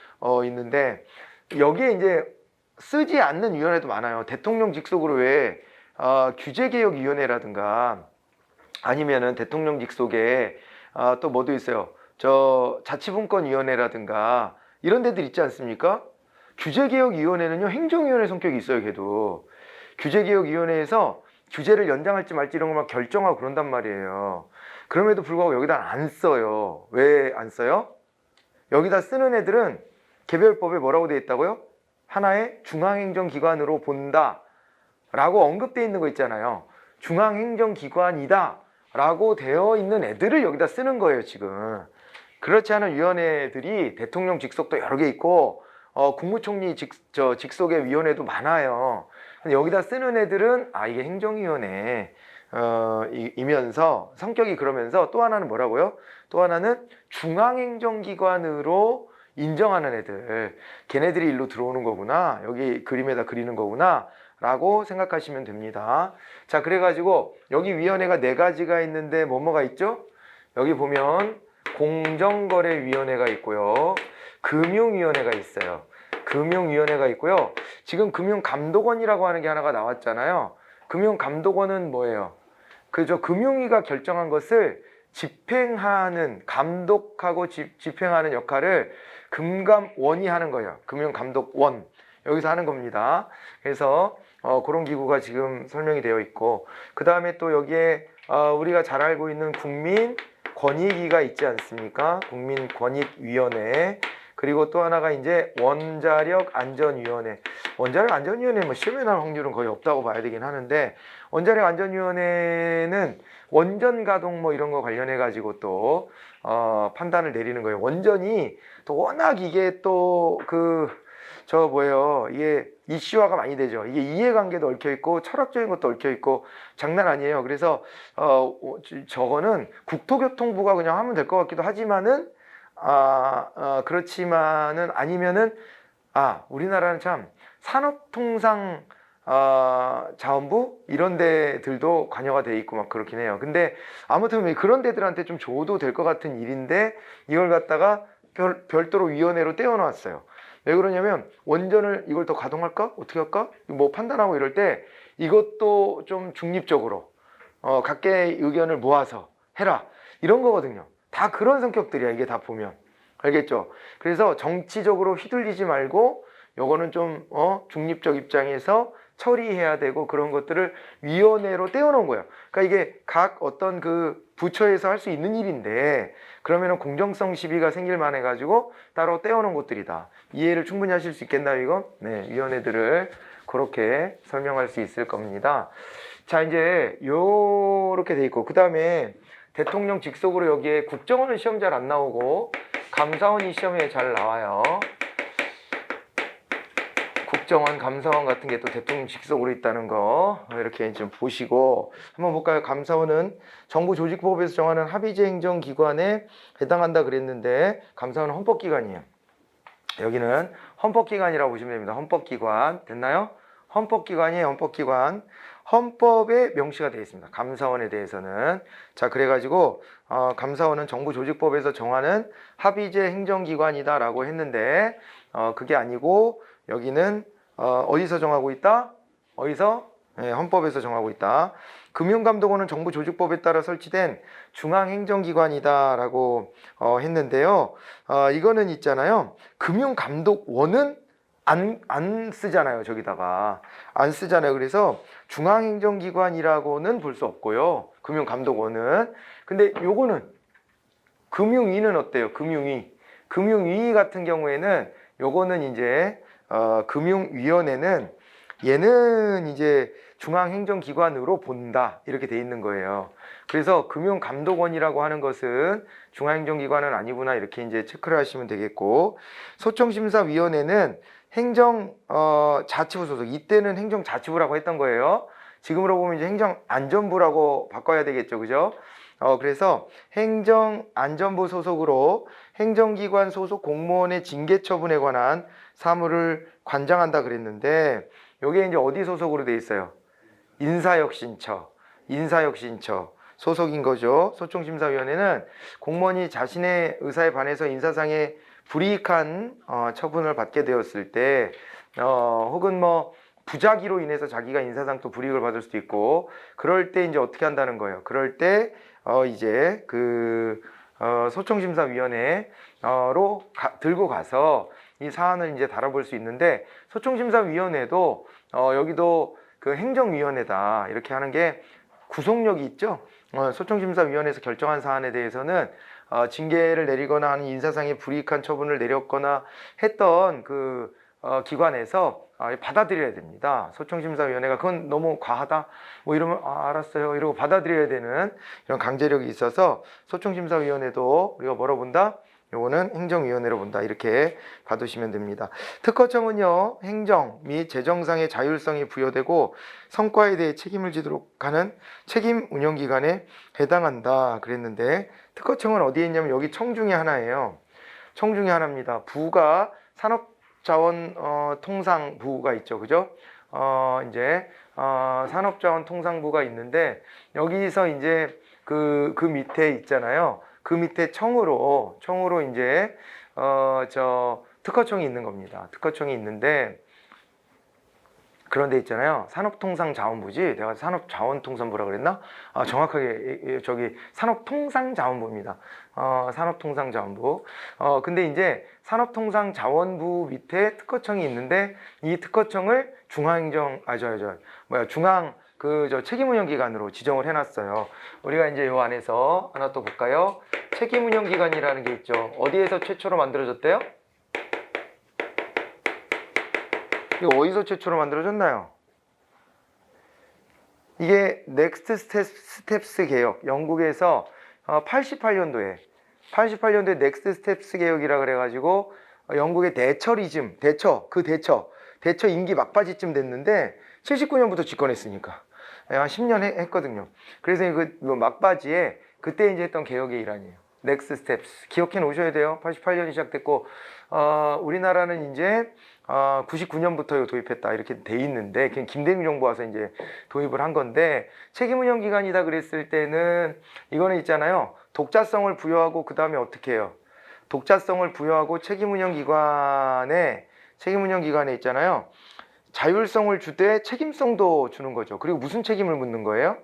있는데 여기에 이제 쓰지 않는 위원회도 많아요. 대통령 직속으로 왜 규제개혁위원회라든가 아니면은 대통령 직속에 또 뭐도 있어요. 저 자치분권위원회라든가 이런 데들 있지 않습니까? 규제개혁위원회는요 행정위원회 성격이 있어요. 걔도 규제개혁위원회에서 규제를 연장할지 말지 이런 걸 막 결정하고 그런단 말이에요. 그럼에도 불구하고 여기다 안 써요. 왜 안 써요? 여기다 쓰는 애들은 개별법에 뭐라고 되어 있다고요? 하나의 중앙행정기관으로 본다 라고 언급되어 있는 거 있잖아요. 중앙행정기관이다 라고 되어 있는 애들을 여기다 쓰는 거예요 지금. 그렇지 않은 위원회들이 대통령 직속도 여러 개 있고 국무총리 직속의 위원회도 많아요. 근데 여기다 쓰는 애들은 이게 행정위원회 이면서 성격이 그러면서 또 하나는 뭐라고요? 또 하나는 중앙행정기관으로 인정하는 애들 걔네들이 일로 들어오는 거구나 여기 그림에다 그리는 거구나 라고 생각하시면 됩니다. 자 그래가지고 여기 위원회가 4가지가 있는데 뭐가 있죠? 여기 보면 공정거래위원회가 있고요 금융위원회가 있어요. 금융위원회가 있고요 지금 금융감독원이라고 하는 게 하나가 나왔잖아요. 금융감독원은 뭐예요? 그저 금융위가 결정한 것을 집행하는 감독하고 집행하는 역할을 금감원이 하는 거예요. 금융감독원 여기서 하는 겁니다. 그래서 그런 기구가 지금 설명이 되어 있고 그 다음에 또 여기에 우리가 잘 알고 있는 국민권익위가 있지 않습니까? 국민권익위원회 그리고 또 하나가 이제 원자력안전위원회. 원자력안전위원회 뭐 시험에 나올 확률은 거의 없다고 봐야 되긴 하는데 원자력안전위원회는 원전 가동 뭐 이런 거 관련해 가지고 또 판단을 내리는 거예요. 원전이 또 워낙 이게 또 이게 이슈화가 많이 되죠. 이게 이해관계도 얽혀 있고 철학적인 것도 얽혀 있고 장난 아니에요. 그래서 저거는 국토교통부가 그냥 하면 될 것 같기도 하지만은 그렇지만은 아니면은 우리나라는 참 산업통상 자원부 이런 데들도 관여가 돼 있고 막 그렇긴 해요. 근데 아무튼 그런 데들한테 좀 줘도 될 것 같은 일인데 이걸 갖다가 별도로 위원회로 떼어놨어요. 왜 그러냐면 원전을 이걸 더 가동할까? 어떻게 할까? 뭐 판단하고 이럴 때 이것도 좀 중립적으로 각계의 의견을 모아서 해라 이런 거거든요. 다 그런 성격들이야 이게 다 보면. 알겠죠? 그래서 정치적으로 휘둘리지 말고 요거는 좀 중립적 입장에서 처리해야 되고 그런 것들을 위원회로 떼어놓은 거예요. 그러니까 이게 각 어떤 그 부처에서 할 수 있는 일인데 그러면은 공정성 시비가 생길 만해 가지고 따로 떼어놓은 것들이다. 이해를 충분히 하실 수 있겠나요 이거? 네, 위원회들을 그렇게 설명할 수 있을 겁니다. 자 이제 요렇게 돼 있고 그 다음에 대통령 직속으로 여기에 국정원은 시험 잘 안 나오고 감사원이 시험에 잘 나와요. 국정원, 감사원 같은 게 또 대통령 직속으로 있다는 거 이렇게 좀 보시고 한번 볼까요? 감사원은 정부조직법에서 정하는 합의제 행정기관에 해당한다 그랬는데 감사원은 헌법기관이에요. 여기는 헌법기관이라고 보시면 됩니다. 헌법기관 됐나요? 헌법기관이에요. 헌법기관. 헌법에 명시가 되어 있습니다. 감사원에 대해서는. 자, 그래가지고 감사원은 정부조직법에서 정하는 합의제 행정기관이다라고 했는데 그게 아니고 여기는 어디서 정하고 있다? 어디서? 네, 헌법에서 정하고 있다. 금융감독원은 정부조직법에 따라 설치된 중앙행정기관이다라고 했는데요. 이거는 있잖아요. 금융감독원은 안 쓰잖아요. 저기다가 안 쓰잖아요. 그래서 중앙행정기관이라고는 볼 수 없고요. 금융감독원은. 근데 요거는 금융위는 어때요? 금융위 같은 경우에는 요거는 이제 금융위원회는 얘는 이제 중앙행정기관으로 본다 이렇게 돼 있는 거예요. 그래서 금융감독원이라고 하는 것은 중앙행정기관은 아니구나 이렇게 이제 체크를 하시면 되겠고, 소청심사위원회는 행정자치부 소속, 이때는 행정자치부라고 했던 거예요. 지금으로 보면 이제 행정안전부라고 바꿔야 되겠죠, 그죠? 그래서 행정안전부 소속으로 행정기관 소속 공무원의 징계 처분에 관한 사무를 관장한다 그랬는데, 요게 이제 어디 소속으로 돼 있어요? 인사혁신처 소속인 거죠. 소청심사위원회는 공무원이 자신의 의사에 반해서 인사상의 불이익한 처분을 받게 되었을 때, 혹은 뭐 부작위로 인해서 자기가 인사상 또 불이익을 받을 수도 있고, 그럴 때 이제 어떻게 한다는 거예요? 그럴 때 이제 그 소청심사위원회로 들고 가서 이 사안을 이제 다뤄볼 수 있는데, 소청심사위원회도 여기도 그 행정위원회다 이렇게 하는 게 구속력이 있죠. 소청심사위원회에서 결정한 사안에 대해서는 징계를 내리거나 하는 인사상의 불이익한 처분을 내렸거나 했던 그 기관에서 받아들여야 됩니다. 소청심사위원회가 그건 너무 과하다 뭐 이러면 알았어요 이러고 받아들여야 되는 이런 강제력이 있어서 소청심사위원회도 우리가 뭐로 본다? 요거는 행정위원회로 본다 이렇게 봐두시면 됩니다. 특허청은요, 행정 및 재정상의 자율성이 부여되고 성과에 대해 책임을 지도록 하는 책임 운영기관에 해당한다 그랬는데, 특허청은 어디에 있냐면 여기 청 중에 하나예요. 청 중에 하나입니다. 부가 산업자원통상부가 있죠, 그죠? 이제 산업자원통상부가 있는데, 여기서 이제 그 밑에 있잖아요. 그 밑에 청으로 이제 특허청이 있는 겁니다. 특허청이 있는데, 그런 데 있잖아요. 산업통상자원부지. 내가 산업자원통상부라 그랬나? 정확하게 저기 산업통상자원부입니다. 산업통상자원부. 근데 이제 산업통상자원부 밑에 특허청이 있는데, 이 특허청을 중앙 책임운영기관으로 지정을 해놨어요. 우리가 이제 요 안에서 하나 또 볼까요? 책임운영기관이라는 게 있죠. 어디에서 최초로 만들어졌대요? 이거 어디서 최초로 만들어졌나요? 이게 넥스트 스텝스 개혁, 영국에서 88년도에 넥스트 스텝스 개혁이라 그래가지고 영국의 대처 임기 막바지쯤 됐는데 79년부터 집권했으니까 한 10년 했거든요. 그래서 그 막바지에 그때 이제 했던 개혁의 일환이에요. 넥스트 스텝스 기억해 놓으셔야 돼요. 88년이 시작됐고 우리나라는 이제 99년부터 도입했다 이렇게 돼 있는데, 그냥 김대중 정부 와서 이제 도입을 한 건데, 책임운영기관이다 그랬을 때는 이거는 있잖아요. 독자성을 부여하고 그 다음에 어떻게 해요? 독자성을 부여하고 책임운영기관에 있잖아요. 자율성을 주되 책임성도 주는 거죠. 그리고 무슨 책임을 묻는 거예요?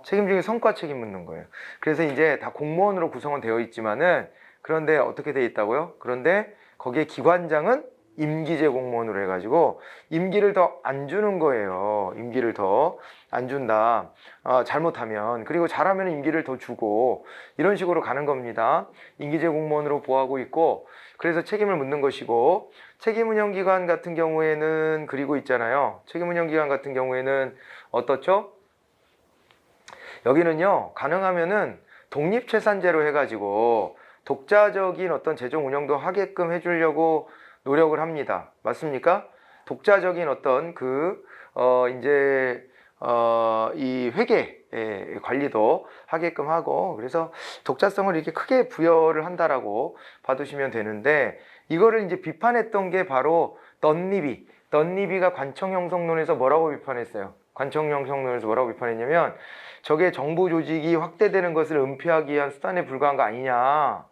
책임 중에 성과 책임 묻는 거예요. 그래서 이제 다 공무원으로 구성은 되어 있지만은, 그런데 어떻게 되어 있다고요? 그런데 거기에 기관장은 임기제 공무원으로 해가지고 임기를 더 안 주는 거예요. 임기를 더 안 준다. 잘못하면. 그리고 잘하면 임기를 더 주고 이런 식으로 가는 겁니다. 임기제 공무원으로 보호하고 있고, 그래서 책임을 묻는 것이고, 책임운영기관 같은 경우에는 그리고 있잖아요. 책임운영기관 같은 경우에는 어떻죠? 여기는요, 가능하면은 독립채산제로 해가지고 독자적인 어떤 재정 운영도 하게끔 해주려고 노력을 합니다. 맞습니까? 독자적인 어떤 이 회계 관리도 하게끔 하고, 그래서 독자성을 이렇게 크게 부여를 한다라고 봐두시면 되는데, 이거를 이제 비판했던 게 바로 넌리비 던리비가 관청 형성론에서 뭐라고 비판했어요? 관청 형성론에서 뭐라고 비판했냐면 저게 정부 조직이 확대되는 것을 은폐하기 위한 수단에 불과한 거 아니냐.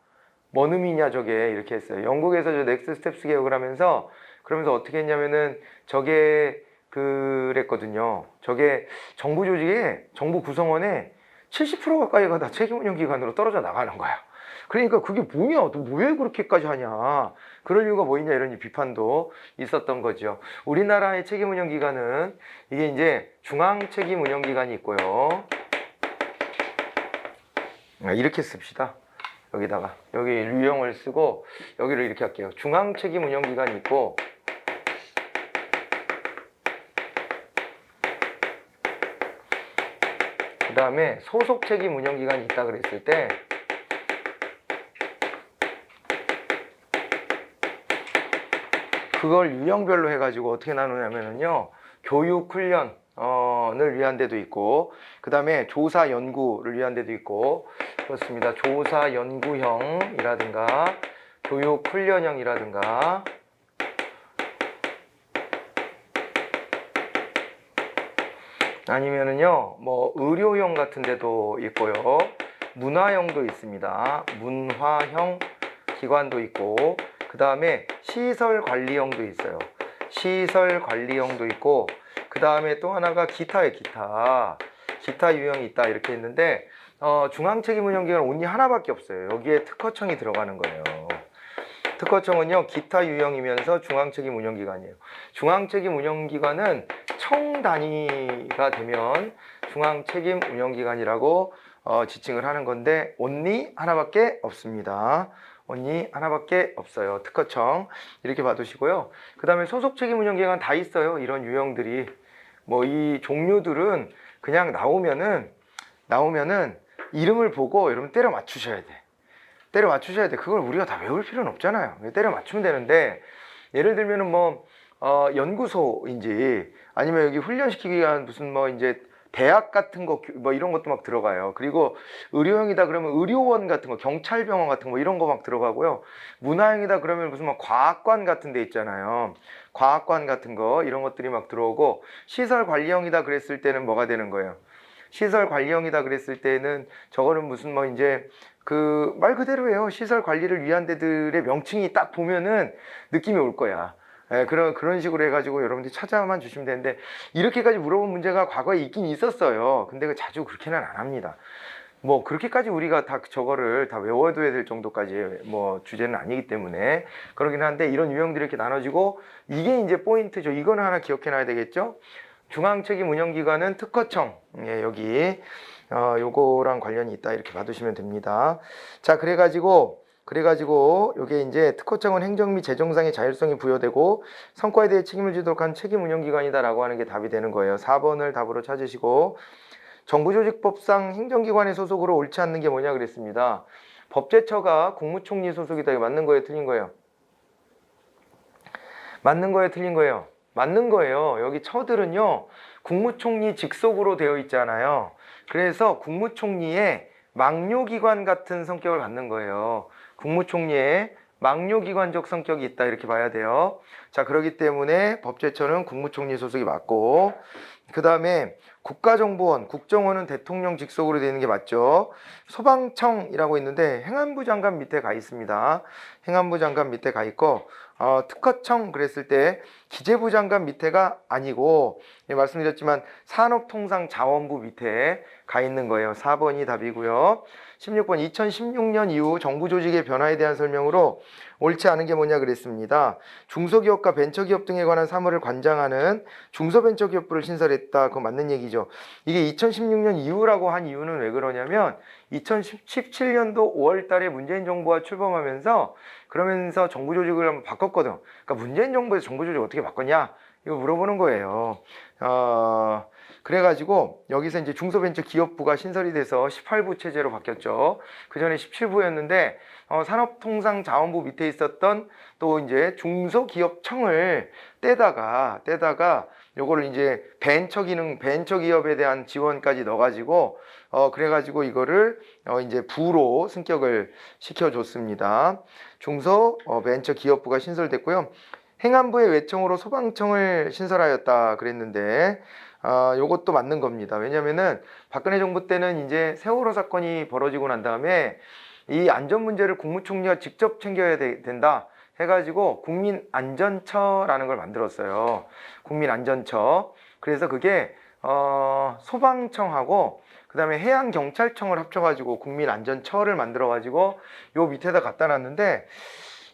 뭔 의미냐 저게 이렇게 했어요. 영국에서 저 넥스 스텝스 개혁을 하면서 그러면서 어떻게 했냐면은 저게 그랬거든요. 저게 정부 조직에 정부 구성원의 70% 가까이가 다 책임운영기관으로 떨어져 나가는 거야. 그러니까 그게 뭐냐, 너 왜 그렇게까지 하냐, 그럴 이유가 뭐 있냐 이런 비판도 있었던 거죠. 우리나라의 책임운영기관은 이게 이제 중앙책임운영기관이 있고요. 이렇게 씁시다. 여기다가 여기 유형을 쓰고 여기를 이렇게 할게요. 중앙책임운영기관이 있고 그 다음에 소속책임운영기관이 있다 그랬을 때 그걸 유형별로 해가지고 어떻게 나누냐면요, 교육 훈련을 위한 데도 있고 그 다음에 조사 연구를 위한 데도 있고 그렇습니다. 조사 연구형이라든가 교육 훈련형이라든가 아니면은요 뭐 의료형 같은 데도 있고요, 문화형도 있습니다. 문화형 기관도 있고 그 다음에 시설관리형도 있어요. 시설관리형도 있고 그 다음에 또 하나가 기타에 기타 유형이 있다 이렇게 했는데 중앙책임운영기관은 온리 하나밖에 없어요. 여기에 특허청이 들어가는 거예요. 특허청은요 기타 유형이면서 중앙책임운영기관이에요. 중앙책임운영기관은 청 단위가 되면 중앙책임운영기관이라고 지칭을 하는 건데 온리 하나밖에 없습니다. 온리 하나밖에 없어요. 특허청 이렇게 봐두시고요. 그 다음에 소속책임운영기관 다 있어요. 이런 유형들이 뭐 이 종류들은 그냥 나오면은 이름을 보고 여러분 때려 맞추셔야 돼. 때려 맞추셔야 돼. 그걸 우리가 다 외울 필요는 없잖아요. 때려 맞추면 되는데 예를 들면은 뭐 연구소인지 아니면 여기 훈련시키기 위한 무슨 뭐 이제 대학 같은 거 뭐 이런 것도 막 들어가요. 그리고 의료형이다 그러면 의료원 같은 거, 경찰병원 같은 거 뭐 이런 거 막 들어가고요. 문화형이다 그러면 무슨 막 과학관 같은 데 있잖아요. 과학관 같은 거 이런 것들이 막 들어오고 시설관리형이다 그랬을 때는 뭐가 되는 거예요? 시설관리형이다 그랬을 때는 저거는 무슨 뭐 이제 그 말 그대로예요. 시설 관리를 위한 데들의 명칭이 딱 보면은 느낌이 올 거야. 예, 그런 식으로 해가지고 여러분들이 찾아만 주시면 되는데 이렇게까지 물어본 문제가 과거에 있긴 있었어요. 근데 그 자주 그렇게는 안 합니다. 뭐 그렇게까지 우리가 다 저거를 다 외워둬야 될 정도까지 뭐 주제는 아니기 때문에 그러긴 한데 이런 유형들이 이렇게 나눠지고 이게 이제 포인트죠. 이거는 하나 기억해 놔야 되겠죠. 중앙책임운영기관은 특허청, 예, 여기 요거랑 관련이 있다 이렇게 봐두시면 됩니다. 자, 그래가지고 요게 이제 특허청은 행정 및 재정상의 자율성이 부여되고 성과에 대해 책임을 지도록 한 책임운영기관이다라고 하는 게 답이 되는 거예요. 4번을 답으로 찾으시고 정부조직법상 행정기관의 소속으로 옳지 않는 게 뭐냐 그랬습니다. 법제처가 국무총리 소속이다. 이거 맞는 거예요, 틀린 거예요? 맞는 거예요, 틀린 거예요? 맞는 거예요. 여기 처들은요 국무총리 직속으로 되어 있잖아요. 그래서 국무총리의 막료기관 같은 성격을 갖는 거예요. 국무총리의 막료기관적 성격이 있다 이렇게 봐야 돼요. 자, 그렇기 때문에 법제처는 국무총리 소속이 맞고 그 다음에 국가정보원, 국정원은 대통령 직속으로 되는 게 맞죠. 소방청이라고 있는데 행안부 장관 밑에 가 있습니다. 행안부 장관 밑에 가 있고 특허청 그랬을 때 기재부 장관 밑에가 아니고 말씀드렸지만 산업통상자원부 밑에 가 있는 거예요. 4번이 답이고요. 16번 2016년 이후 정부 조직의 변화에 대한 설명으로 옳지 않은 게 뭐냐 그랬습니다. 중소기업과 벤처기업 등에 관한 사무를 관장하는 중소벤처기업부를 신설했다. 그거 맞는 얘기죠. 이게 2016년 이후라고 한 이유는 왜 그러냐면 2017년도 5월 달에 문재인 정부가 출범하면서 그러면서 정부 조직을 한번 바꿨거든. 그러니까 문재인 정부에서 정부 조직 어떻게 바꿨냐? 이거 물어보는 거예요. 그래가지고 여기서 이제 중소벤처기업부가 신설이 돼서 18부 체제로 바뀌었죠. 그 전에 17부였는데 산업통상자원부 밑에 있었던 또 이제 중소기업청을 떼다가 요거를 이제 벤처기업에 대한 지원까지 넣어가지고 그래가지고 이거를 이제 부로 승격을 시켜줬습니다. 중소벤처기업부가 신설됐고요. 행안부의 외청으로 소방청을 신설하였다 그랬는데 요것도 맞는 겁니다. 왜냐면은 박근혜 정부 때는 이제 세월호 사건이 벌어지고 난 다음에 이 안전 문제를 국무총리가 직접 챙겨야 된다 해가지고 국민안전처라는 걸 만들었어요. 국민안전처. 그래서 그게 소방청하고 그 다음에 해양경찰청을 합쳐가지고 국민안전처를 만들어가지고 요 밑에다 갖다 놨는데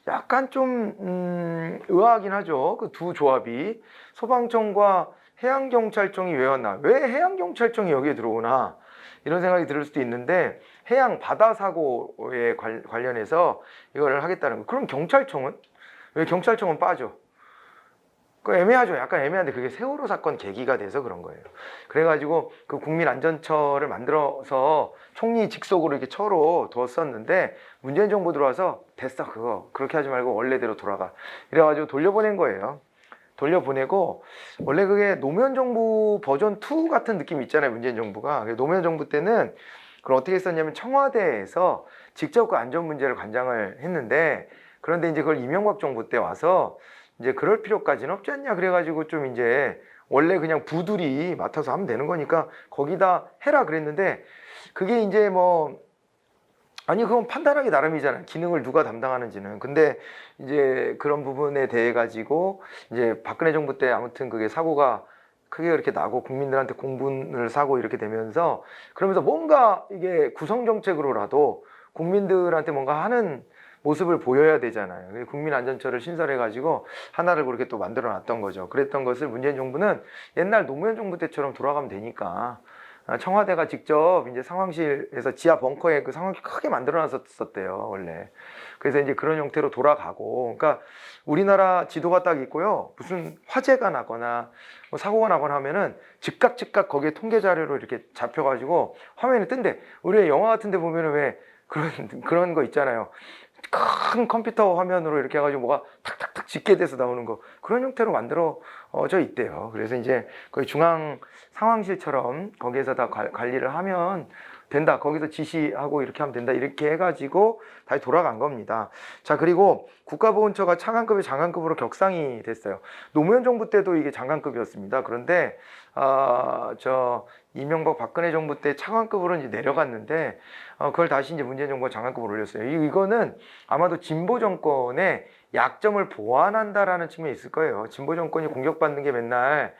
약간 좀 의아하긴 하죠. 그 두 조합이. 소방청과 해양경찰청이 왜 왔나? 왜 해양경찰청이 여기에 들어오나? 이런 생각이 들 수도 있는데 해양 바다 사고에 관련해서 이거를 하겠다는 거. 그럼 경찰청은? 왜 경찰청은 빠져? 그 애매하죠. 약간 애매한데 그게 세월호 사건 계기가 돼서 그런 거예요. 그래가지고 그 국민안전처를 만들어서 총리 직속으로 이렇게 처로 뒀었는데 문재인 정부 들어와서 됐어 그거 그렇게 하지 말고 원래대로 돌아가 이래가지고 돌려보낸 거예요. 돌려보내고 원래 그게 노무현 정부 버전 2 같은 느낌이 있잖아요. 문재인 정부가. 노무현 정부 때는 그걸 어떻게 했었냐면 청와대에서 직접 그 안전 문제를 관장을 했는데 그런데 이제 그걸 이명박 정부 때 와서 이제 그럴 필요까지는 없지 않냐 그래가지고 좀 이제 원래 그냥 부들이 맡아서 하면 되는 거니까 거기다 해라 그랬는데 그게 이제 뭐 아니 그건 판단하기 나름이잖아요. 기능을 누가 담당하는지는. 근데 이제 그런 부분에 대해 가지고 이제 박근혜 정부 때 아무튼 그게 사고가 크게 그렇게 나고 국민들한테 공분을 사고 이렇게 되면서 그러면서 뭔가 이게 구성정책으로라도 국민들한테 뭔가 하는 모습을 보여야 되잖아요. 국민안전처를 신설해가지고 하나를 그렇게 또 만들어 놨던 거죠. 그랬던 것을 문재인 정부는 옛날 노무현 정부 때처럼 돌아가면 되니까 청와대가 직접 이제 상황실에서 지하 벙커에 그 상황실 크게 만들어 놨었대요, 원래. 그래서 이제 그런 형태로 돌아가고, 그러니까 우리나라 지도가 딱 있고요. 무슨 화재가 나거나 뭐 사고가 나거나 하면은 즉각 거기에 통계 자료로 이렇게 잡혀가지고 화면에 뜬대. 우리 영화 같은 데 보면은 왜 그런 거 있잖아요. 큰 컴퓨터 화면으로 이렇게 해가지고 뭐가 탁탁탁 집계돼서 나오는 거 그런 형태로 만들어져 있대요. 그래서 이제 거의 중앙 상황실처럼 거기에서 다 관리를 하면 된다. 거기서 지시하고 이렇게 하면 된다. 이렇게 해가지고 다시 돌아간 겁니다. 자, 그리고 국가보훈처가 차관급이 장관급으로 격상이 됐어요. 노무현 정부 때도 이게 장관급이었습니다. 그런데 이명박 박근혜 정부 때 차관급으로 이제 내려갔는데 그걸 다시 이제 문재인 정부가 장관급으로 올렸어요. 이거는 아마도 진보 정권의 약점을 보완한다라는 측면이 있을 거예요. 진보 정권이 공격받는 게 맨날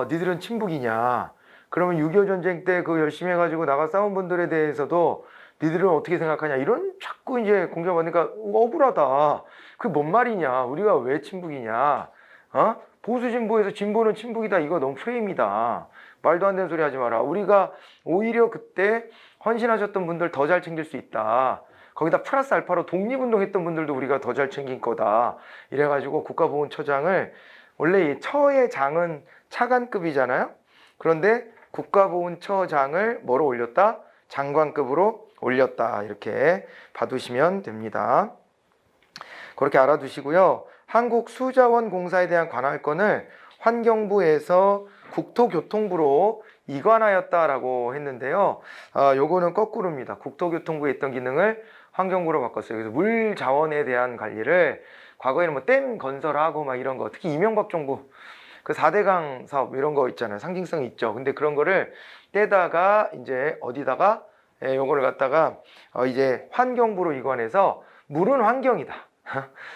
니들은 친북이냐? 그러면 6.25 전쟁 때 그 열심히 해가지고 나가 싸운 분들에 대해서도 니들은 어떻게 생각하냐? 이런 자꾸 이제 공격받으니까 억울하다. 그게 뭔 말이냐? 우리가 왜 친북이냐? 보수 진보에서 진보는 친북이다. 이거 너무 프레임이다. 말도 안 되는 소리 하지 마라. 우리가 오히려 그때 헌신하셨던 분들 더 잘 챙길 수 있다. 거기다 플러스 알파로 독립운동했던 분들도 우리가 더 잘 챙긴 거다. 이래가지고 국가보훈처장을 원래 이 처의 장은 차관급이잖아요. 그런데 국가보훈처장을 뭐로 올렸다? 장관급으로 올렸다. 이렇게 봐두시면 됩니다. 그렇게 알아두시고요. 한국수자원공사에 대한 관할권을 환경부에서 국토교통부로 이관하였다라고 했는데요. 요거는 거꾸로입니다. 국토교통부에 있던 기능을 환경부로 바꿨어요. 그래서 물 자원에 대한 관리를 과거에는 뭐 댐 건설하고 막 이런 거, 특히 이명박 정부 그 4대강 사업 이런 거 있잖아요. 상징성이 있죠. 근데 그런 거를 떼다가 이제 어디다가 요거를 갖다가 이제 환경부로 이관해서 물은 환경이다.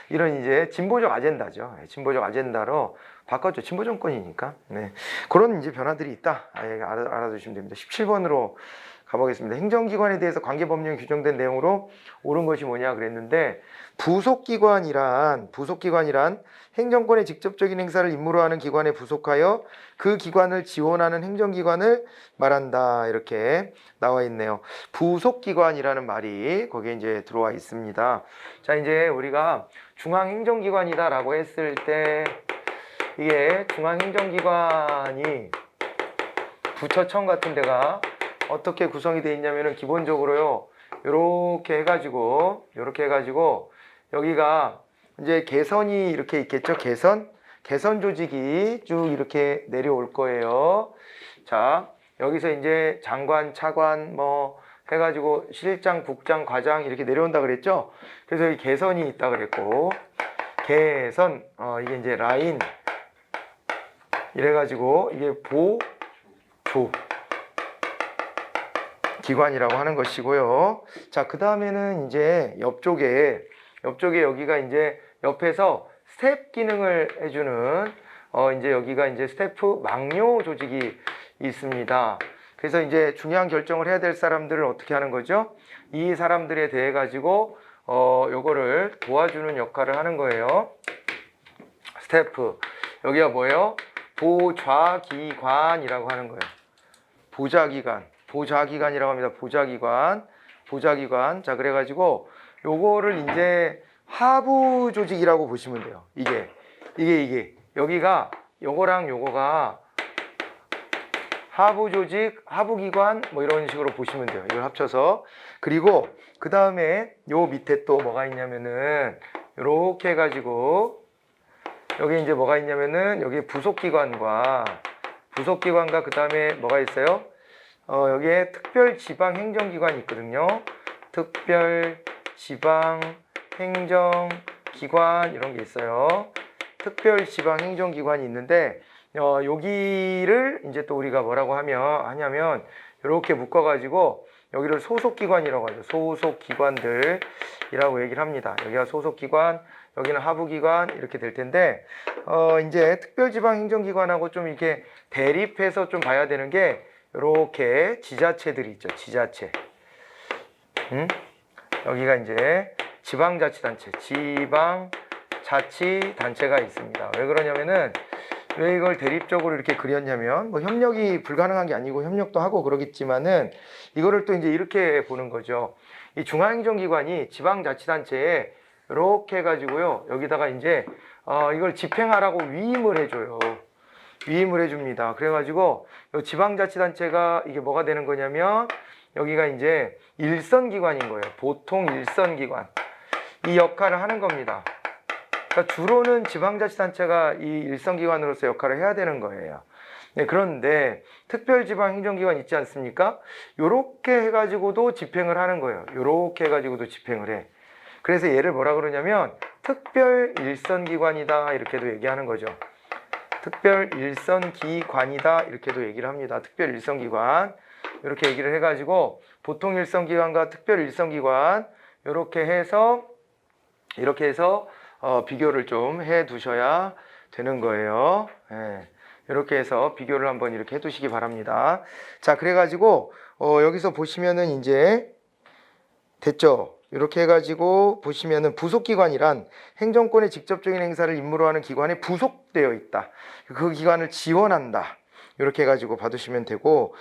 이런 이제 진보적 아젠다죠. 진보적 아젠다로 바꿨죠. 진보 정권이니까. 네. 그런 이제 변화들이 있다. 알아두시면 됩니다. 17번으로 가보겠습니다. 행정기관에 대해서 관계법령에 규정된 내용으로 옳은 것이 뭐냐 그랬는데 부속기관이란 행정권의 직접적인 행사를 임무로 하는 기관에 부속하여 그 기관을 지원하는 행정기관을 말한다. 이렇게 나와 있네요. 부속기관이라는 말이 거기에 이제 들어와 있습니다. 자, 이제 우리가 중앙행정기관이다라고 했을 때 이게 중앙행정기관이 부처청 같은 데가 어떻게 구성이 되어 있냐면은 기본적으로요. 요렇게 해가지고 여기가 이제 개선이 이렇게 있겠죠. 개선 조직이 쭉 이렇게 내려올 거예요. 자, 여기서 이제 장관, 차관 뭐 해가지고 실장, 국장, 과장 이렇게 내려온다 그랬죠. 그래서 여기 개선이 있다 그랬고 개선, 이게 이제 라인, 이래가지고 이게 보조 기관이라고 하는 것이고요. 자, 그 다음에는 이제 옆쪽에 여기가 이제 옆에서 스텝 기능을 해주는 이제 여기가 이제 스태프 막료 조직이 있습니다. 그래서 이제 중요한 결정을 해야 될 사람들을 어떻게 하는 거죠? 이 사람들에 대해 가지고 요거를 도와주는 역할을 하는 거예요. 스태프. 여기가 뭐예요? 보좌기관이라고 하는 거예요. 보좌기관이라고 합니다. 보좌기관. 자, 그래가지고 요거를 이제 하부 조직이라고 보시면 돼요. 이게 여기가 요거랑 요거가 하부 조직, 하부 기관 뭐 이런 식으로 보시면 돼요. 이걸 합쳐서. 그리고 그 다음에 요 밑에 또 뭐가 있냐면은 요렇게 해가지고 여기 이제 뭐가 있냐면은 여기 부속기관과 그 다음에 뭐가 있어요? 여기에 특별지방행정기관이 있거든요. 특별지방행정기관 이런 게 있어요. 특별지방행정기관이 있는데 여기를 이제 또 우리가 뭐라고 하냐면 이렇게 묶어가지고 여기를 소속기관이라고 하죠. 소속기관들이라고 얘기를 합니다. 여기가 소속기관, 여기는 하부기관 이렇게 될 텐데 이제 특별지방행정기관하고 좀 이렇게 대립해서 좀 봐야 되는 게 이렇게 지자체들이 있죠. 지자체. 여기가 이제 지방자치단체가 있습니다. 왜 그러냐면은 왜 이걸 대립적으로 이렇게 그렸냐면 뭐 협력이 불가능한 게 아니고 협력도 하고 그러겠지만은 이거를 또 이제 이렇게 보는 거죠. 이 중앙행정기관이 지방자치단체에 이렇게 해가지고요. 여기다가 이제 이걸 집행하라고 위임을 해줘요. 위임을 해줍니다. 그래가지고 이 지방자치단체가 이게 뭐가 되는 거냐면 여기가 이제 일선기관인 거예요. 보통 일선기관. 이 역할을 하는 겁니다. 그러니까 주로는 지방자치단체가 이 일선기관으로서 역할을 해야 되는 거예요. 네, 그런데 특별지방행정기관 있지 않습니까? 요렇게 해가지고도 집행을 하는 거예요. 요렇게 해가지고도 집행을 해. 그래서 얘를 뭐라 그러냐면 특별일선기관이다 이렇게도 얘기하는 거죠. 특별일선기관이다 이렇게도 얘기를 합니다. 특별일선기관 이렇게 얘기를 해가지고 보통 일선기관과 특별일선기관 이렇게 해서 비교를 좀 해 두셔야 되는 거예요. 예, 이렇게 해서 비교를 한번 이렇게 해 두시기 바랍니다. 자, 그래가지고 여기서 보시면은 이제 됐죠. 이렇게 해가지고 보시면은 부속기관이란 행정권의 직접적인 행사를 임무로 하는 기관에 부속되어 있다. 그 기관을 지원한다. 이렇게 해가지고 봐두시면 되고,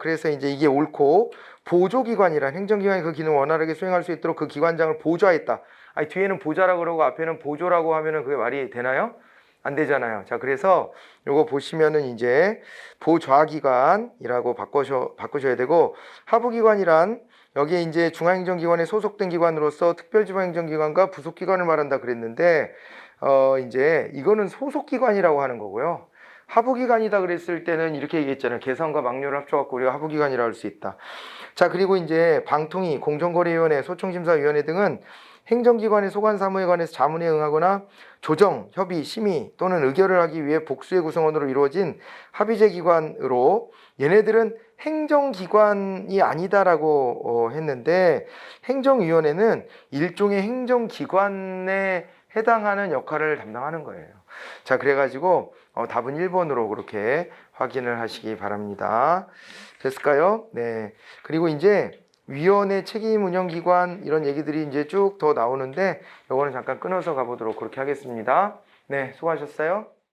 그래서 이제 이게 옳고, 보조기관이란 행정기관이 그 기능을 원활하게 수행할 수 있도록 그 기관장을 보조하였다. 아니, 뒤에는 보좌라고 그러고 앞에는 보조라고 하면은 그게 말이 되나요? 안 되잖아요. 자, 그래서 요거 보시면은 이제 보좌기관이라고 바꾸셔야 되고, 하부기관이란 여기에 이제 중앙행정기관에 소속된 기관으로서 특별지방행정기관과 부속기관을 말한다 그랬는데, 이제 이거는 소속기관이라고 하는 거고요. 하부기관이다 그랬을 때는 이렇게 얘기했잖아요. 개선과 막료를 합쳐갖고 우리가 하부기관이라 할 수 있다. 자, 그리고 이제 방통위, 공정거래위원회, 소총심사위원회 등은 행정기관의 소관사무에 관해서 자문에 응하거나 조정, 협의, 심의 또는 의결을 하기 위해 복수의 구성원으로 이루어진 합의제 기관으로 얘네들은 행정기관이 아니다라고 했는데 행정위원회는 일종의 행정기관에 해당하는 역할을 담당하는 거예요. 자, 그래가지고 답은 1번으로 그렇게 확인을 하시기 바랍니다. 됐을까요? 네. 그리고 이제 위원회 책임 운영기관 이런 얘기들이 이제 쭉 더 나오는데 요거는 잠깐 끊어서 가보도록 그렇게 하겠습니다. 네, 수고하셨어요.